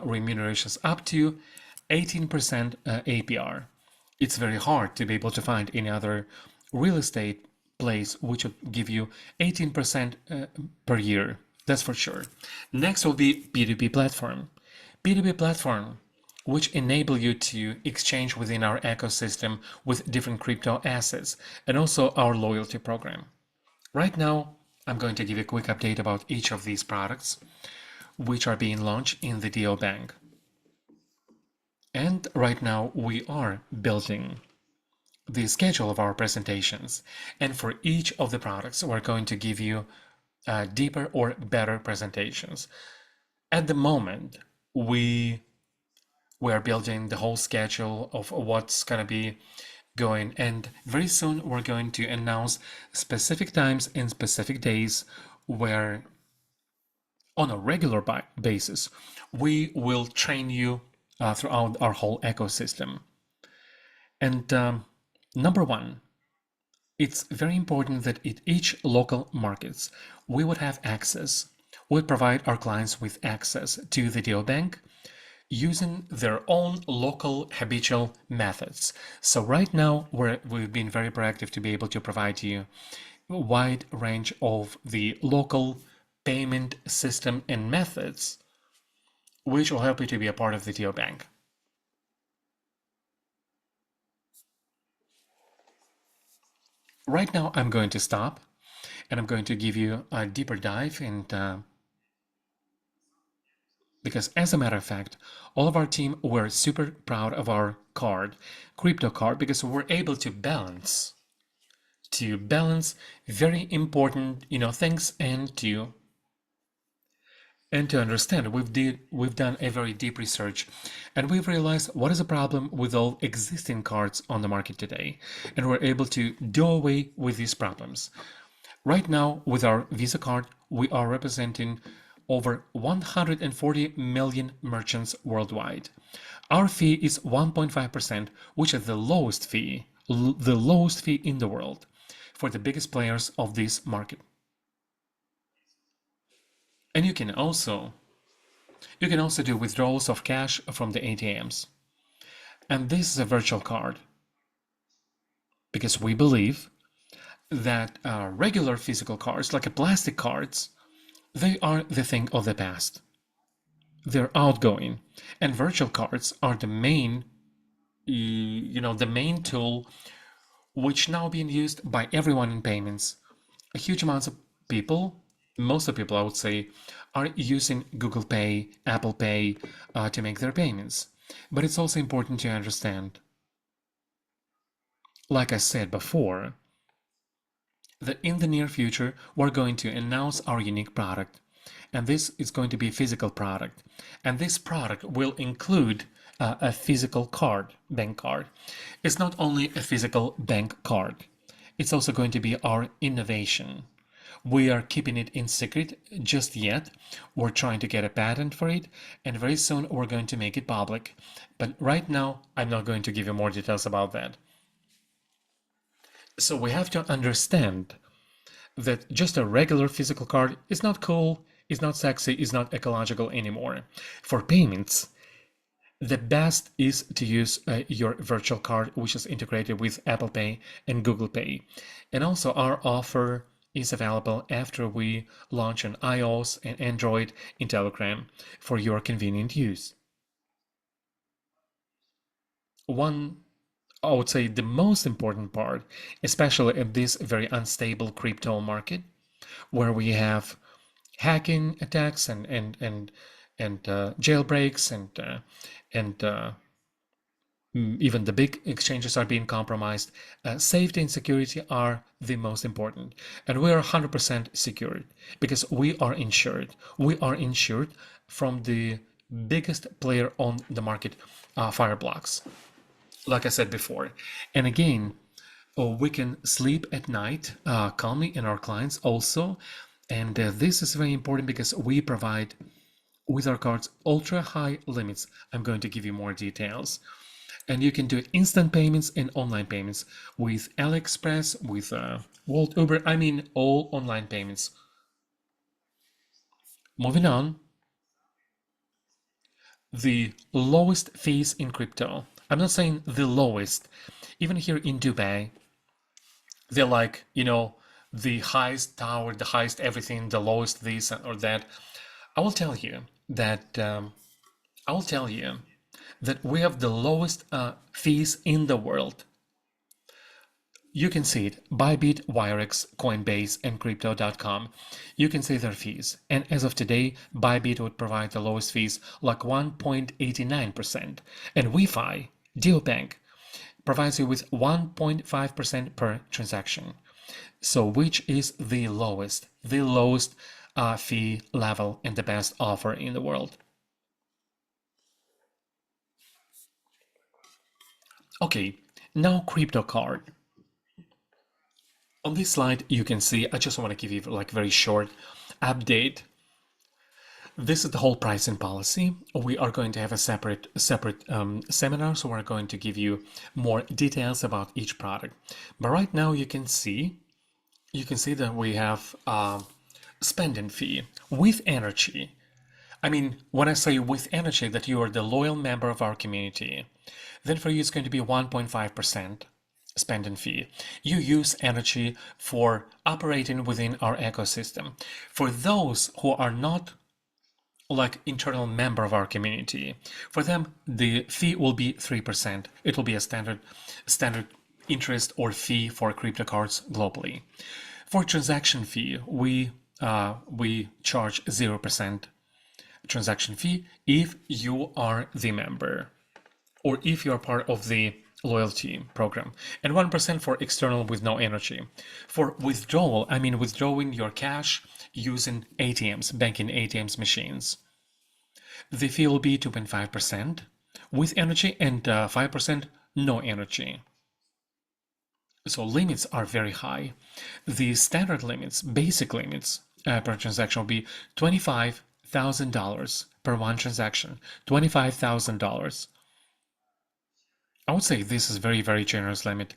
remunerations up to 18% APR, it's very hard to be able to find any other real estate place which would give you 18% per year. That's for sure. Next will be P2P platform. P2P platform, which enable you to exchange within our ecosystem with different crypto assets, and also our loyalty program. Right now, I'm going to give you a quick update about each of these products, which are being launched in the Deobank. And right now, we are building the schedule of our presentations. And for each of the products, we're going to give you deeper or better presentations. At the moment, we are building the whole schedule of what's going to be going, and very soon we're going to announce specific times and specific days where on a regular basis we will train you throughout our whole ecosystem. And number one, it's very important that in each local markets we would have access, we would provide our clients with access to the Deobank using their own local habitual methods. So right now we've been very proactive to be able to provide you a wide range of the local payment system and methods, which will help you to be a part of the Deobank. Right now I'm going to stop and I'm going to give you a deeper dive, and because as a matter of fact, all of our team were super proud of our card, crypto card, because we were able to balance very important things, and to understand. We've done a very deep research, and we've realized what is the problem with all existing cards on the market today, and we're able to do away with these problems. Right now, with our Visa card, we are representing over 140 million merchants worldwide. Our fee is 1.5%, which is the lowest fee in the world for the biggest players of this market. And you can also do withdrawals of cash from the ATMs. And this is a virtual card, because we believe that regular physical cards, like plastic cards, they are the thing of the past. They're outgoing, and virtual cards are the main tool which now being used by everyone in payments. A huge amount of people, most of the people I would say, are using Google Pay, Apple Pay to make their payments. But it's also important to understand, like I said before, that in the near future we're going to announce our unique product, and this is going to be a physical product, and this product will include a physical card, bank card. It's not only a physical bank card, it's also going to be our innovation. We are keeping it in secret just yet. We're trying to get a patent for it, and very soon we're going to make it public. But right now I'm not going to give you more details about that. So we have to understand that just a regular physical card is not cool, is not sexy, is not ecological anymore. For payments, the best is to use your virtual card, which is integrated with Apple Pay and Google Pay. And also our offer is available after we launch on iOS and Android in Telegram for your convenient use. I would say the most important part, especially in this very unstable crypto market, where we have hacking attacks and jailbreaks, and even the big exchanges are being compromised. Safety and security are the most important, and we are 100% secured because we are insured. We are insured from the biggest player on the market, Fireblocks, like I said before. And again, or we can sleep at night calmly, and our clients also. And this is very important because we provide with our cards ultra high limits. I'm going to give you more details. And you can do instant payments and online payments with AliExpress, with Wolt, Uber, I mean all online payments. Moving on, the lowest fees in crypto. I'm not saying the lowest. Even here in Dubai, they're like, the highest tower, the highest everything, the lowest this or that. I will tell you that I will tell you that we have the lowest fees in the world. You can see it, Bybit, Wirex, Coinbase, and Crypto.com. You can see their fees. And as of today, Bybit would provide the lowest fees, like 1.89%. And WeFi Deobank provides you with 1.5% per transaction. So which is the lowest? The lowest fee level and the best offer in the world. Okay, now crypto card. On this slide, you can see, I just want to give you like very short update. This is the whole pricing policy. We are going to have a separate seminar, so we're going to give you more details about each product. But right now, you can see that we have spending fee with energy. I mean, when I say with energy, that you are the loyal member of our community, then for you it's going to be 1.5% spending fee. You use energy for operating within our ecosystem. For those who are not like internal member of our community, for them the fee will be 3%. It will be a standard interest or fee for crypto cards globally. For transaction fee, we charge 0% transaction fee if you are the member or if you are part of the loyalty program, and 1% for external with no energy. For withdrawal, I mean withdrawing your cash using ATMs, banking ATMs machines, the fee will be 2.5% with energy and 5% no energy. So limits are very high. The standard limits, basic limits per transaction will be $25,000 per one transaction, $25,000. I would say this is very, very generous limit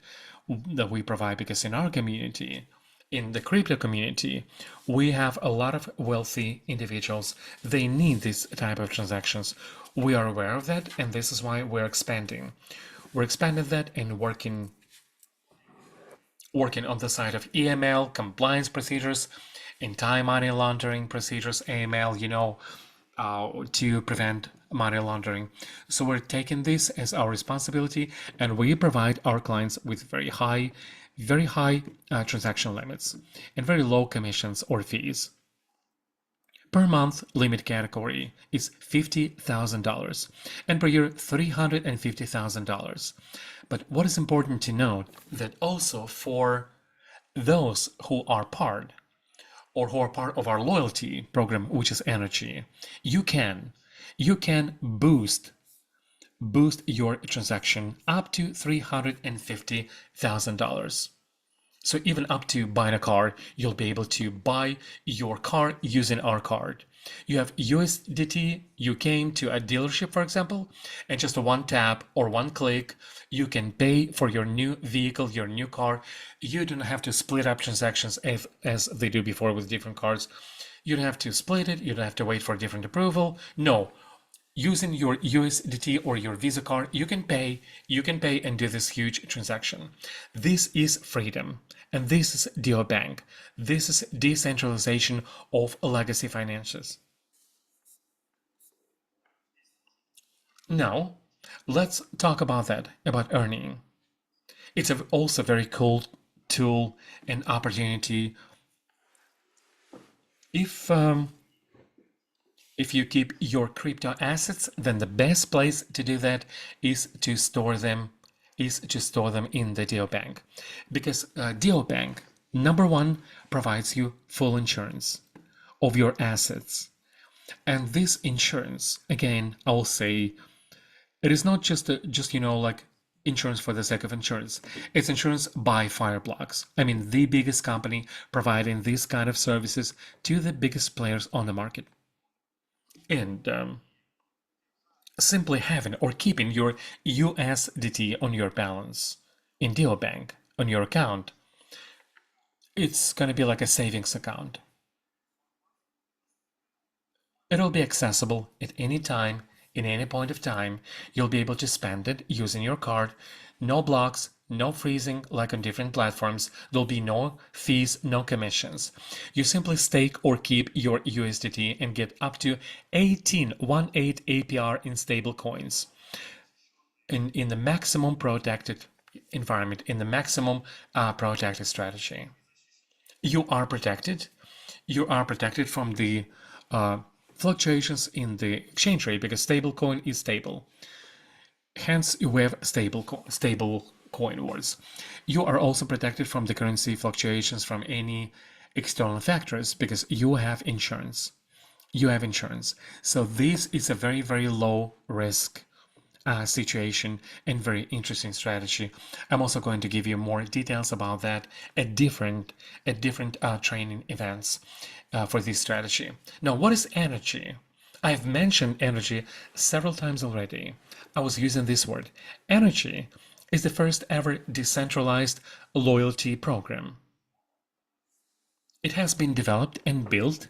that we provide because in our community, in the crypto community, we have a lot of wealthy individuals. They need this type of transactions. We are aware of that, and this is why we're expanding. We're expanding that and working on the side of EML, compliance procedures, anti-money laundering procedures, AML, to prevent money laundering. So we're taking this as our responsibility, and we provide our clients with very high transaction limits and very low commissions or fees. Per month limit category is $50,000 and per year $350,000. But what is important to note that also for those who are part of our loyalty program, which is energy, you can boost your transaction up to $350,000. So even up to buying a car, you'll be able to buy your car using our card. You have USDT, you came to a dealership, for example, and just one tap or one click, you can pay for your new vehicle, your new car. You don't have to split up transactions as they do before with different cards. You don't have to split it, you don't have to wait for different approval. No, using your USDT or your Visa card, you can pay and do this huge transaction. This is freedom, and this is Deobank. This is decentralization of legacy finances. Now, let's talk about earning. It's also a very cool tool and opportunity. If you keep your crypto assets, then the best place to do that is to store them in the Deobank, because Deobank, number one, provides you full insurance of your assets, and this insurance, again, I will say, it is not just like insurance for the sake of insurance. It's insurance by Fireblocks. I mean, the biggest company providing these kind of services to the biggest players on the market. And simply having or keeping your USDT on your balance in Deobank on your account, it's going to be like a savings account. It'll be accessible at any time, in any point of time. You'll be able to spend it using your card. No blocks, no freezing like on different platforms. There'll be no fees, no commissions. You simply stake or keep your USDT and get up to 18 APR in stable coins in the maximum protected environment, in the maximum protected strategy. You are protected. You are protected from the fluctuations in the exchange rate because stablecoin is stable. Hence, you have stable coin words. You are also protected from the currency fluctuations from any external factors because you have insurance. You have insurance. So this is a very, very low risk situation and very interesting strategy. I'm also going to give you more details about that at different training events for this strategy. Now, what is energy? I've mentioned energy several times already. I was using this word. Energy is the first ever decentralized loyalty program. It has been developed and built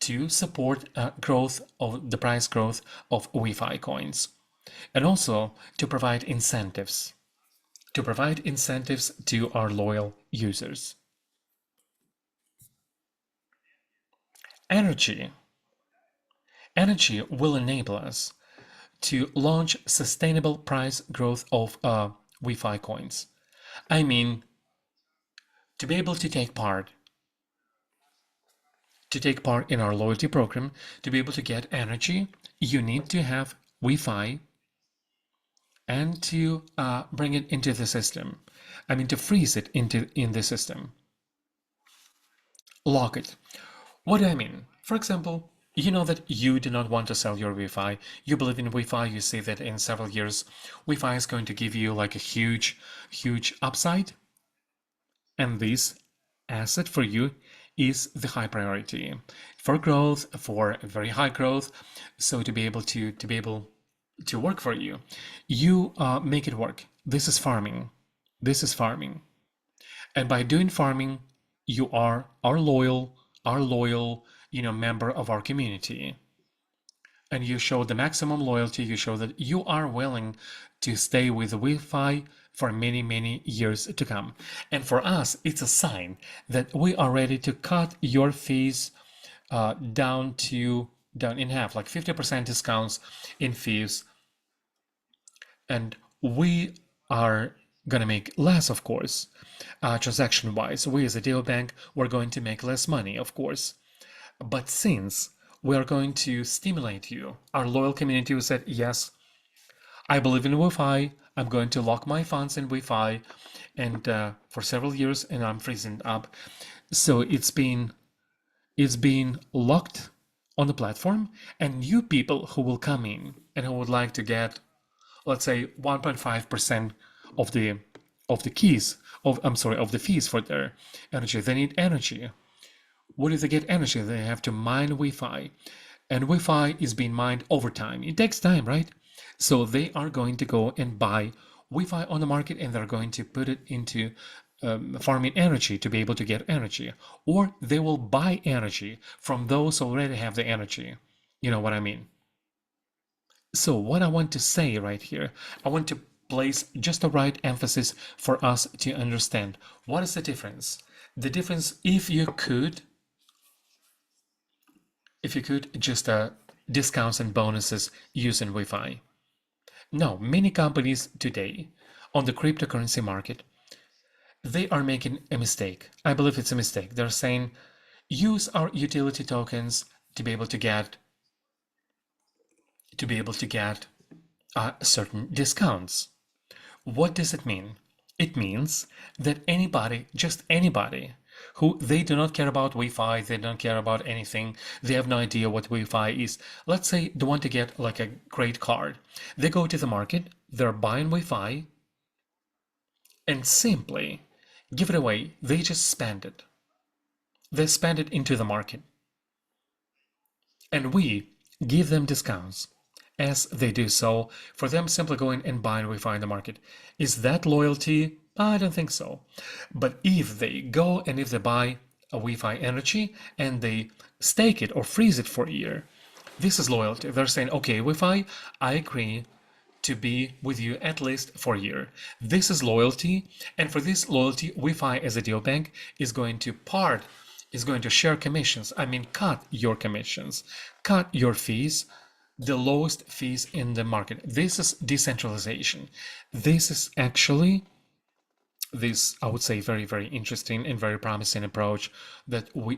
to support growth of the price growth of WeFi coins, and also to provide incentives to our loyal users. Energy will enable us to launch sustainable price growth of WeFi coins. I mean, to be able to take part in our loyalty program, to be able to get energy, you need to have WeFi and to bring it into the system. I mean, to freeze it in the system. Lock it. What do I mean? For example, you know that you do not want to sell your WeFi. You believe in WeFi. You see that in several years, WeFi is going to give you like a huge upside. And this asset for you is the high priority for growth, for very high growth. So to be able to work for you, you make it work. This is farming. And by doing farming, you are our loyal, member of our community. And you show the maximum loyalty. You show that you are willing to stay with WeFi for many, many years to come. And for us, it's a sign that we are ready to cut your fees down in half, like 50% discounts in fees. And we are gonna make less, of course, transaction-wise. We as a Deobank, we're going to make less money, of course. But since we are going to stimulate you, our loyal community who said, yes, I believe in WeFi, I'm going to lock my funds in WeFi, and for several years, and I'm freezing up. So it's been locked on the platform, and new people who will come in and who would like to get, let's say, 1.5% of the keys of the fees for their energy. They need energy. Where do they get energy? They have to mine WeFi, and WeFi is being mined over time. It takes time, right? So they are going to go and buy WeFi on the market, and they're going to put it into farming energy to be able to get energy, or they will buy energy from those who already have the energy. You know what I mean? So what I want to say right here, I want to place just the right emphasis for us to understand. What is the difference? The difference, if you could just discounts and bonuses using WeFi. Now, many companies today on the cryptocurrency market, they are making a mistake. I believe it's a mistake. They're saying, use our utility tokens to be able to get certain discounts. What does it mean? It means that anybody, just anybody, who they do not care about WeFi, they don't care about anything, they have no idea what WeFi is. Let's say they want to get like a great card. They go to the market, they're buying WeFi, and simply give it away. They just spend it. They spend it into the market. And we give them discounts as they do so for them simply going and buying WeFi in the market. Is that loyalty? I don't think so. But if they go and if they buy a WeFi energy and they stake it or freeze it for a year, this is loyalty. They're saying, okay, WeFi, I agree to be with you at least for a year. This is loyalty, and for this loyalty, WeFi as a Deobank is going to share commissions. I mean, cut your commissions, cut your fees, the lowest fees in the market. This is decentralization. This is actually this, I would say, very, very interesting and very promising approach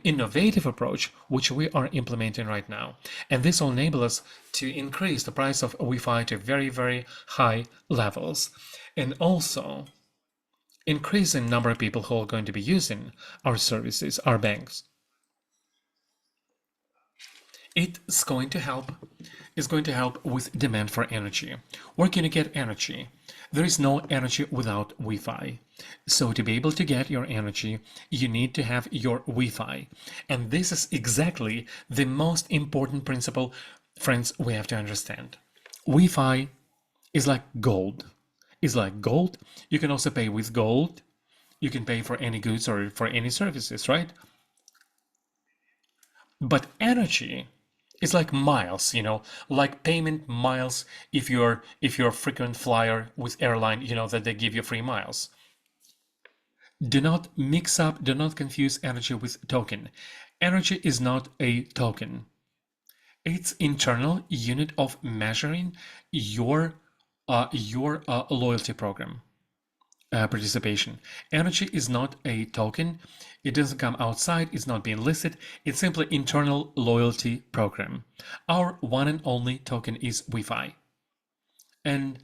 innovative approach, which we are implementing right now. And this will enable us to increase the price of WeFi to very, very high levels. And also increasing number of people who are going to be using our services, our banks. It's going to help with demand for energy. Where can you get energy? There is no energy without Wi-Fi. So to be able to get your energy, you need to have your Wi-Fi. And this is exactly the most important principle, friends, we have to understand. Wi-Fi is like gold. It's like gold. You can also pay with gold. You can pay for any goods or for any services, right? But energy is like miles, like payment miles. If you're a frequent flyer with airline, you know that they give you free miles. Do not mix up, do not confuse energy with token. Energy is not a token. It's internal unit of measuring your loyalty program. Participation. Energy is not a token. It doesn't come outside. It's not being listed. It's simply internal loyalty program. Our one and only token is Wi-Fi. And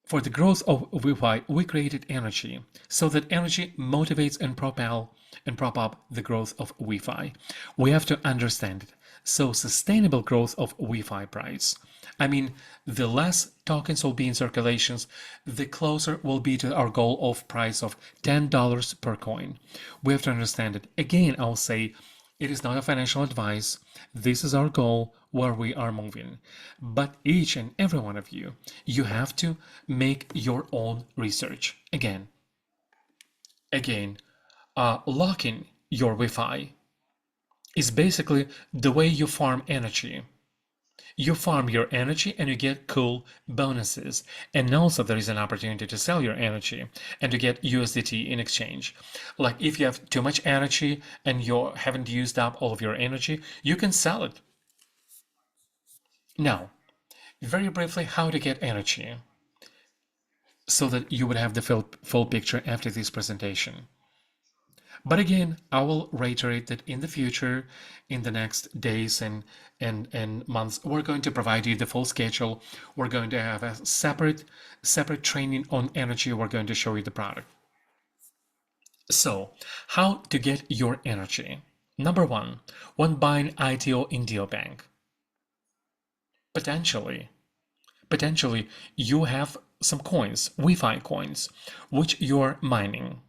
for the growth of Wi-Fi, we created energy so that energy motivates and prop up the growth of Wi-Fi. We have to understand it. So sustainable growth of Wi-Fi price. I mean, the less tokens will be in circulations, the closer we'll be to our goal of price of $10 per coin. We have to understand it. Again, I'll say it is not a financial advice. This is our goal where we are moving. But each and every one of you, you have to make your own research. Again, locking your Wi-Fi is basically the way you farm energy. You farm your energy and you get cool bonuses. And also there is an opportunity to sell your energy and to get USDT in exchange. Like if you have too much energy and you haven't used up all of your energy, you can sell it. Now, very briefly, how to get energy so that you would have the full picture after this presentation. But again, I will reiterate that in the future, in the next days and months, we're going to provide you the full schedule. We're going to have a separate training on energy. We're going to show you the product. So, how to get your energy? Number one, when buying ITO in Deobank. Potentially, you have some coins, Wi-Fi coins, which you're mining.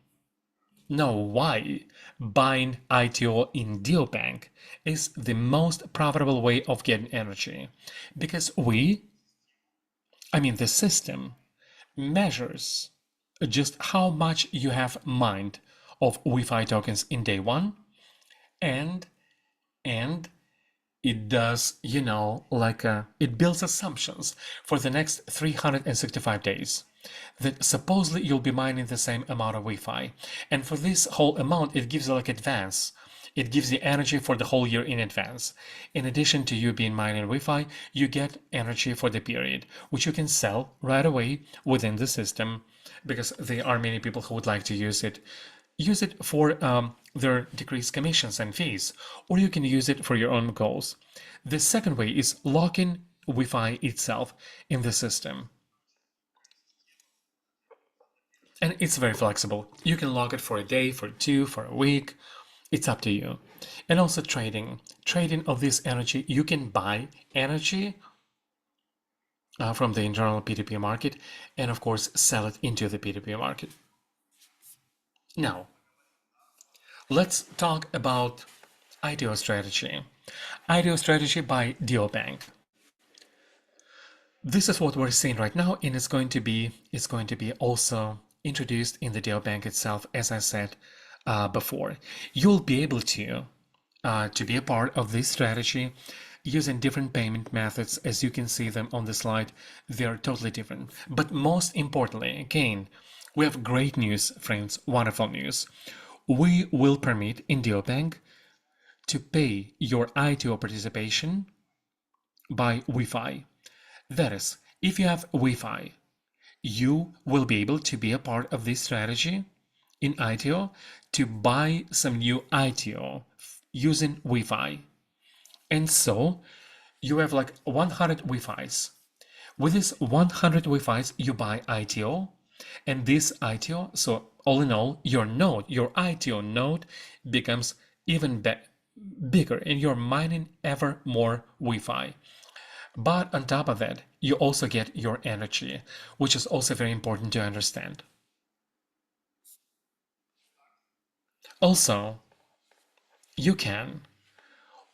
Now, why buying ITO in Deobank is the most profitable way of getting energy? Because the system measures just how much you have mined of Wi-Fi tokens in day one, and it does, it builds assumptions for the next 365 days. That supposedly you'll be mining the same amount of Wi-Fi. And for this whole amount, it gives you like advance. It gives you energy for the whole year in advance. In addition to you being mining Wi-Fi, you get energy for the period, which you can sell right away within the system, because there are many people who would like to use it. Use it for their decreased commissions and fees, or you can use it for your own goals. The second way is locking Wi-Fi itself in the system. And it's very flexible. You can lock it for a day, for two, for a week. It's up to you. And also trading of this energy. You can buy energy from the internal P2P market and of course sell it into the P2P market. Now, let's talk about IDO strategy. IDO strategy by Deobank. This is what we're seeing right now, and it's going to be also introduced in the Deobank itself, as I said before. You'll be able to be a part of this strategy using different payment methods. As you can see them on the slide, they're totally different. But most importantly, again, we have great news, friends, wonderful news. We will permit in Deobank to pay your ITO participation by WeFi. That is, if you have WeFi, you will be able to be a part of this strategy in ITO to buy some new ITO using WeFi. And so you have like 100 Wi-Fis. With this 100 Wi-Fis, you buy ITO, and this ITO, so all in all, your node, your ITO node becomes even bigger, and you're mining ever more Wi-Fi. But on top of that, you also get your energy, which is also very important to understand. Also, you can,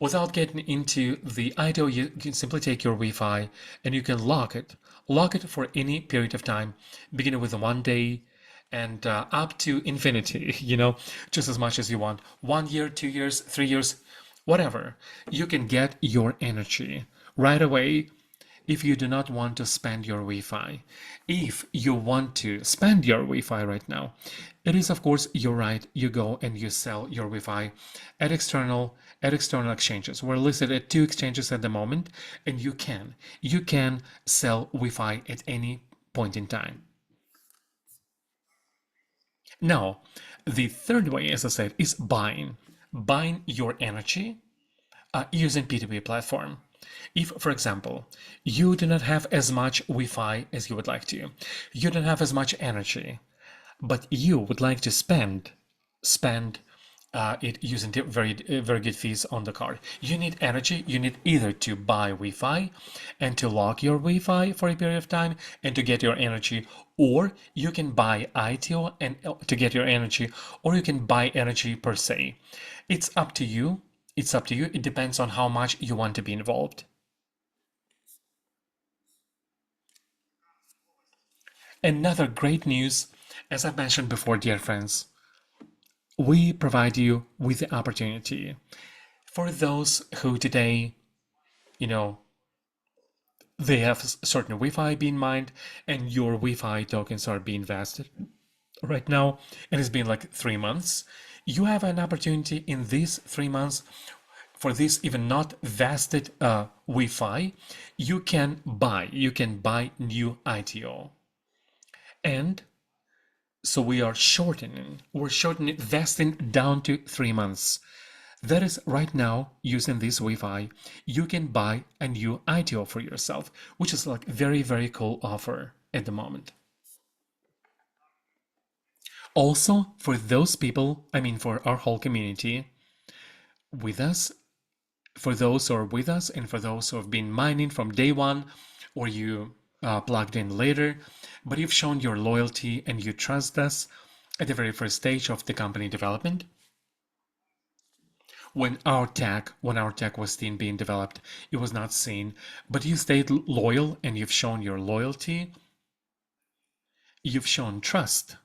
without getting into the IDO, you can simply take your Wi-Fi and you can lock it. Lock it for any period of time, beginning with 1 day and up to infinity, just as much as you want. 1 year, 2 years, 3 years, whatever. You can get your energy right away if you do not want to spend your Wi-Fi. If you want to spend your Wi-Fi right now, it is of course your right. You go and you sell your Wi-Fi at external exchanges. We're listed at 2 exchanges at the moment, and you can sell Wi-Fi at any point in time. Now, the third way, as I said, is buying your energy using P2P platform. If, for example, you do not have as much Wi-Fi as you would like to, you don't have as much energy, but you would like to spend it using very good fees on the card. You need energy. You need either to buy Wi-Fi and to lock your Wi-Fi for a period of time and to get your energy, or you can buy ITO and to get your energy, or you can buy energy per se. It's up to you. It's up to you. It depends on how much you want to be involved. Another great news, as I've mentioned before, dear friends, we provide you with the opportunity for those who today, you know, they have certain Wi-Fi being mined and your Wi-Fi tokens are being vested right now, and it's been like 3 months. You have an opportunity in these 3 months for this even not vested Wi-Fi. You can buy new ITO, and so we're shortening vesting down to 3 months. That is, right now, using this Wi-Fi, you can buy a new ITO for yourself, which is like very, very cool offer at the moment. Also, for those people, I mean, for our whole community with us, for those who are with us and for those who have been mining from day one, or you plugged in later, but you've shown your loyalty and you trust us at the very first stage of the company development. When our tech was still being developed, it was not seen, but you stayed loyal and you've shown your loyalty. You've shown trust,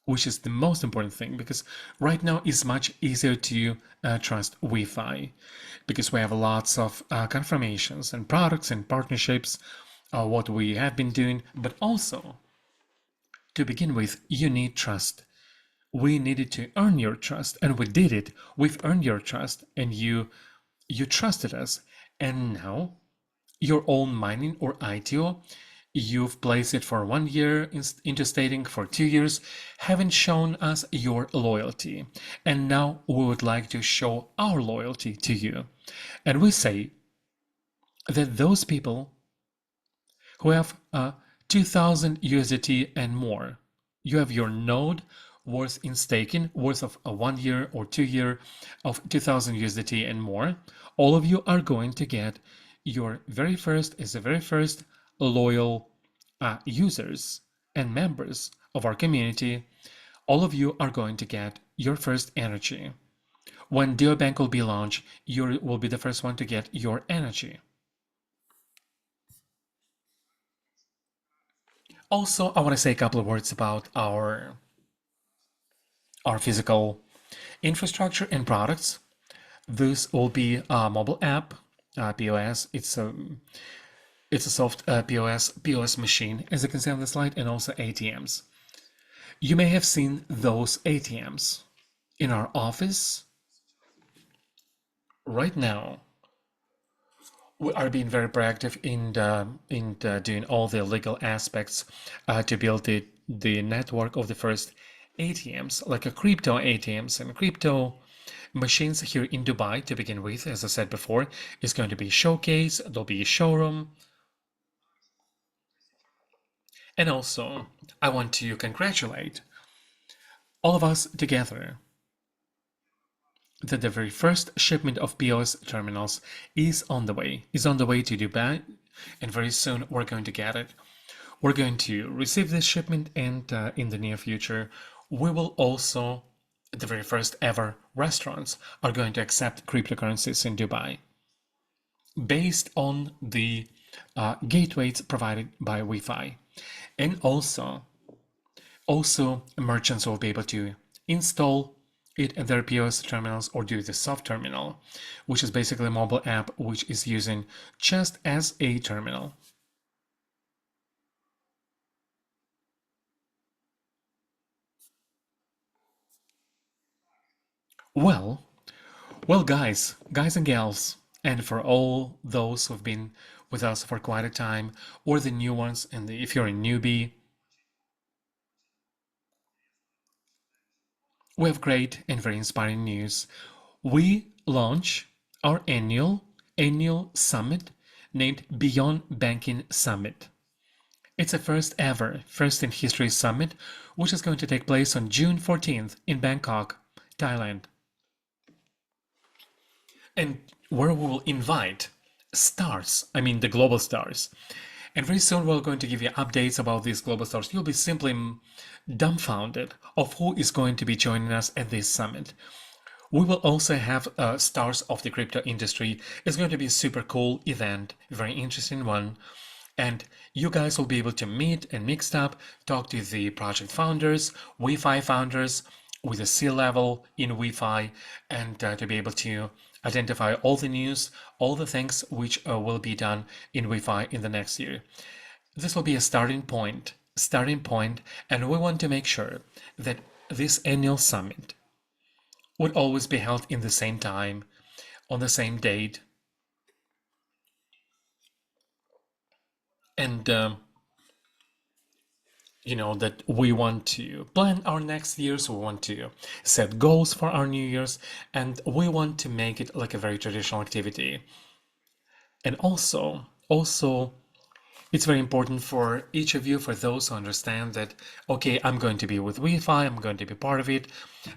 which is the most important thing, because right now it's much easier to trust Wi-Fi because we have lots of confirmations and products and partnerships, what we have been doing, but also to begin with, you need trust. We needed to earn your trust, and we did it. We've earned your trust, and you trusted us, and now your own mining or ITO, you've placed it for 1 year into stating for 2 years, haven't shown us your loyalty, and now we would like to show our loyalty to you. And we say that those people who have 2000 USDT and more, you have your node worth in staking, worth of a 1 year or 2 year of 2000 USDT and more, all of you are going to get your very first loyal users and members of our community All of you are going to get your first energy. When Deobank will be launched, you will be the first one to get your energy. Also, I want to say a couple of words about our physical infrastructure and products. This will be a mobile app, POS. It's a soft POS machine, as you can see on the slide, and also ATMs. You may have seen those ATMs in our office right now. We are being very proactive in doing all the legal aspects to build the network of the first ATMs, like a crypto ATMs and crypto machines here in Dubai to begin with. As I said before, it's going to be a showcase, there'll be a showroom. And also, I want to congratulate all of us together that the very first shipment of POS terminals is on the way to Dubai, and very soon we're going to get it. We're going to receive this shipment, and in the near future, we will also, the very first ever restaurants are going to accept cryptocurrencies in Dubai based on the gateways provided by WeFi. And also merchants will be able to install it in their POS terminals or do the soft terminal, which is basically a mobile app which is using just as a terminal. Well, guys and gals, and for all those who've been with us for quite a time, or the new ones, and if you're a newbie, we have great and very inspiring news. We launch our annual summit named Beyond Banking Summit. It's a first in history summit, which is going to take place on June 14th in Bangkok, Thailand. And where we will invite stars, I mean the global stars. And very soon we're going to give you updates about these global stars. You'll be simply dumbfounded of who is going to be joining us at this summit. We will also have stars of the crypto industry. It's going to be a super cool event, very interesting one. And you guys will be able to meet and mix up, talk to the project founders, WeFi founders, with a C-level in WeFi, and to be able to identify all the news, all the things which will be done in WeFi in the next year. This will be a starting point, and we want to make sure that this annual summit would always be held in the same time, on the same date, and that we want to plan our next years, we want to set goals for our new years, and we want to make it like a very traditional activity. And also it's very important for each of you, for those who understand that, okay, I'm going to be with WeFi, I'm going to be part of it,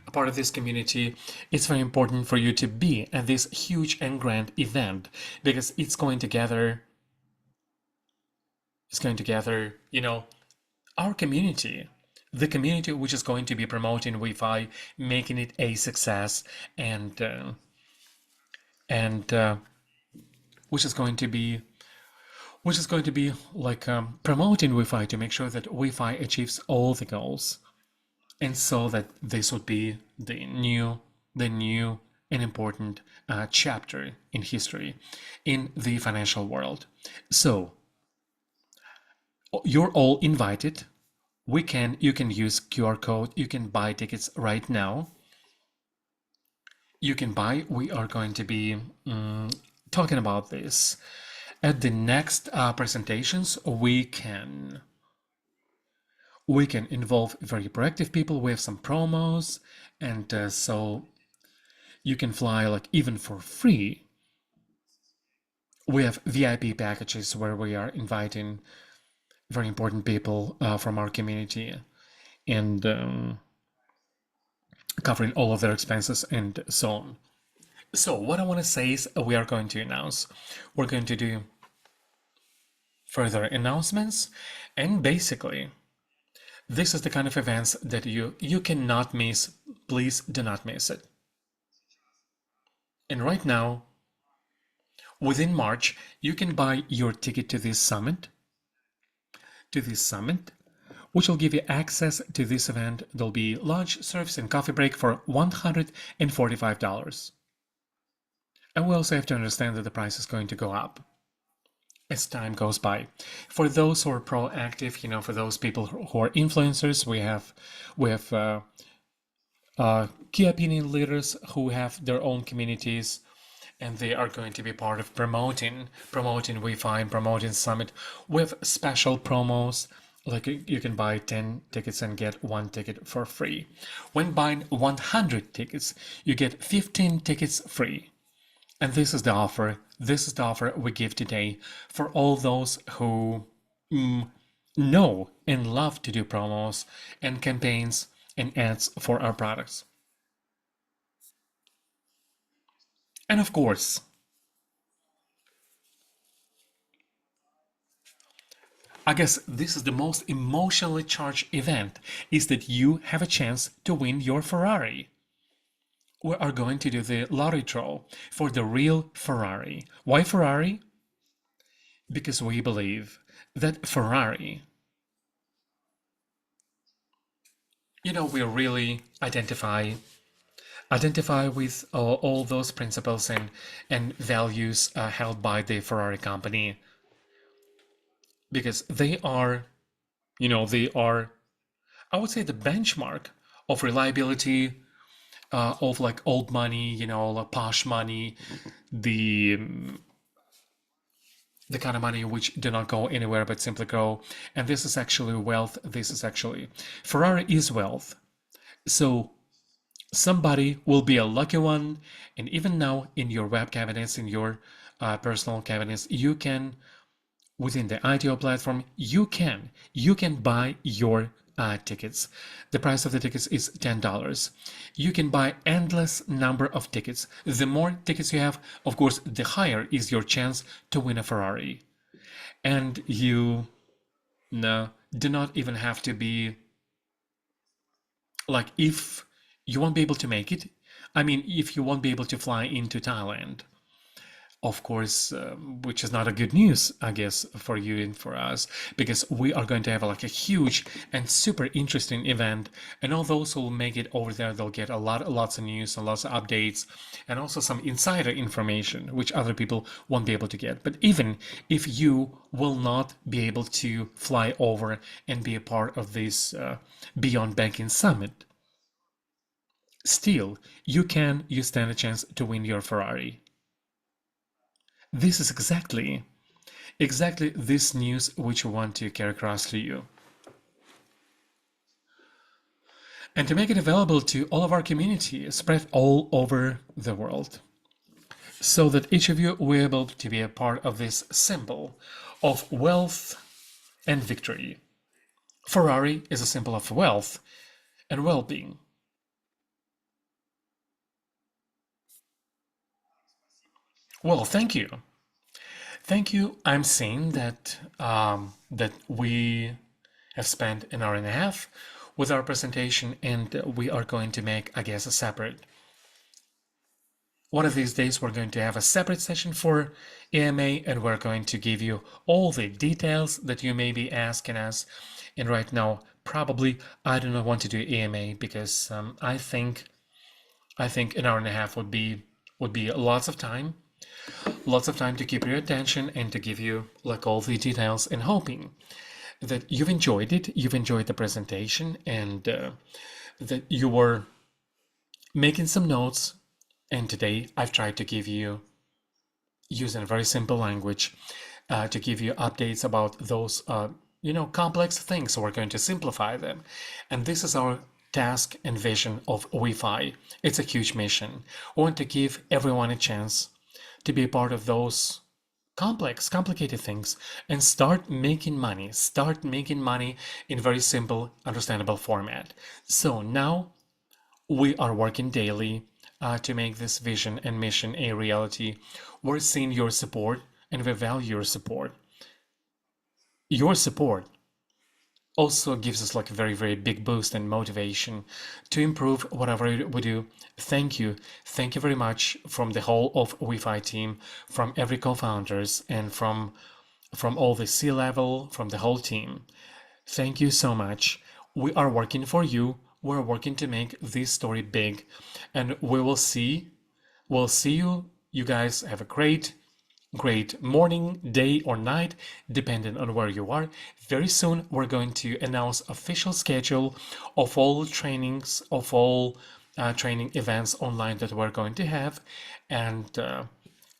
a part of this community. It's very important for you to be at this huge and grand event, because it's going to gather, our community, the community which is going to be promoting WeFi, making it a success, and which is going to be like promoting WeFi to make sure that WeFi achieves all the goals, and so that this would be the new and important chapter in history in the financial world. So you're all invited. You can use QR code. You can buy tickets right now. You can buy. We are going to be talking about this at the next presentations. We can involve very proactive people. We have some promos, and so you can fly like even for free. We have VIP packages where we are inviting very important people from our community, and covering all of their expenses and so on. So what I want to say is we are going to announce, we're going to do further announcements, and basically This is the kind of events that you cannot miss. Please do not miss it. And right now, within March, you can buy your ticket to this summit, which will give you access to this event. There'll be lunch, service, and coffee break for $145. And we also have to understand that the price is going to go up as time goes by. For those who are proactive, for those people who are influencers, we have key opinion leaders who have their own communities, and they are going to be part of promoting WeFi and promoting Summit with special promos. Like you can buy 10 tickets and get 1 ticket for free. When buying 100 tickets, you get 15 tickets free. And this is the offer. This is the offer we give today for all those who know and love to do promos and campaigns and ads for our products. And of course, I guess this is the most emotionally charged event, is that you have a chance to win your Ferrari. We are going to do the lottery draw for the real Ferrari. Why Ferrari? Because we believe that Ferrari, we really identify with all those principles and values held by the Ferrari company, because they are, I would say, the benchmark of reliability, of like old money, like posh money, the kind of money which do not go anywhere but simply grow. And this is actually wealth. Ferrari is wealth. So somebody will be a lucky one. And even now in your web cabinets, in your personal cabinets, you can, within the ITO platform, you can buy your tickets. The price of the tickets is $10. You can buy endless number of tickets. The more tickets you have, of course, the higher is your chance to win a Ferrari. And you do not even have to be like, if you won't be able to make it, if you won't be able to fly into Thailand, of course, which is not a good news, I guess, for you and for us, because we are going to have like a huge and super interesting event, and all those who will make it over there, they'll get lots of news and lots of updates, and also some insider information which other people won't be able to get. But even if you will not be able to fly over and be a part of this Beyond Banking Summit, still you stand a chance to win your Ferrari. This is exactly this news which we want to carry across to you. And to make it available to all of our community, spread all over the world, so that each of you will be able to be a part of this symbol of wealth and victory. Ferrari is a symbol of wealth and well-being. Well, thank you. Thank you. I'm seeing that we have spent an hour and a half with our presentation, and we are going to make, I guess, a separate. One of these days, we're going to have a separate session for AMA, and we're going to give you all the details that you may be asking us. And right now, probably I do not want to do AMA because I think an hour and a half would be lots of time to keep your attention and to give you like all the details, and hoping that you've enjoyed it, you've enjoyed the presentation, and that you were making some notes. And today I've tried to give you, using a very simple language, to give you updates about those complex things. So we're going to simplify them, and this is our task and vision of WeFi. It's a huge mission. We want to give everyone a chance to be a part of those complicated things and start making money in very simple, understandable format. So now we are working daily to make this vision and mission a reality. We're seeing your support, and we value your support. Your support also gives us like a very, very big boost and motivation to improve whatever we do. Thank you. Thank you very much from the whole of WeFi team, from every co-founders and from all the C-level, from the whole team. Thank you so much. We are working for you. We're working to make this story big, and we'll see you. You guys have a great morning, day, or night, depending on where you are. Very soon, we're going to announce official schedule of all trainings, of all training events online that we're going to have. And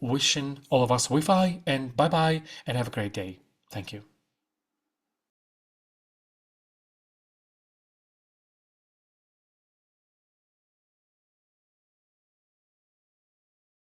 wishing all of us Wi-Fi and bye bye, and have a great day. Thank you.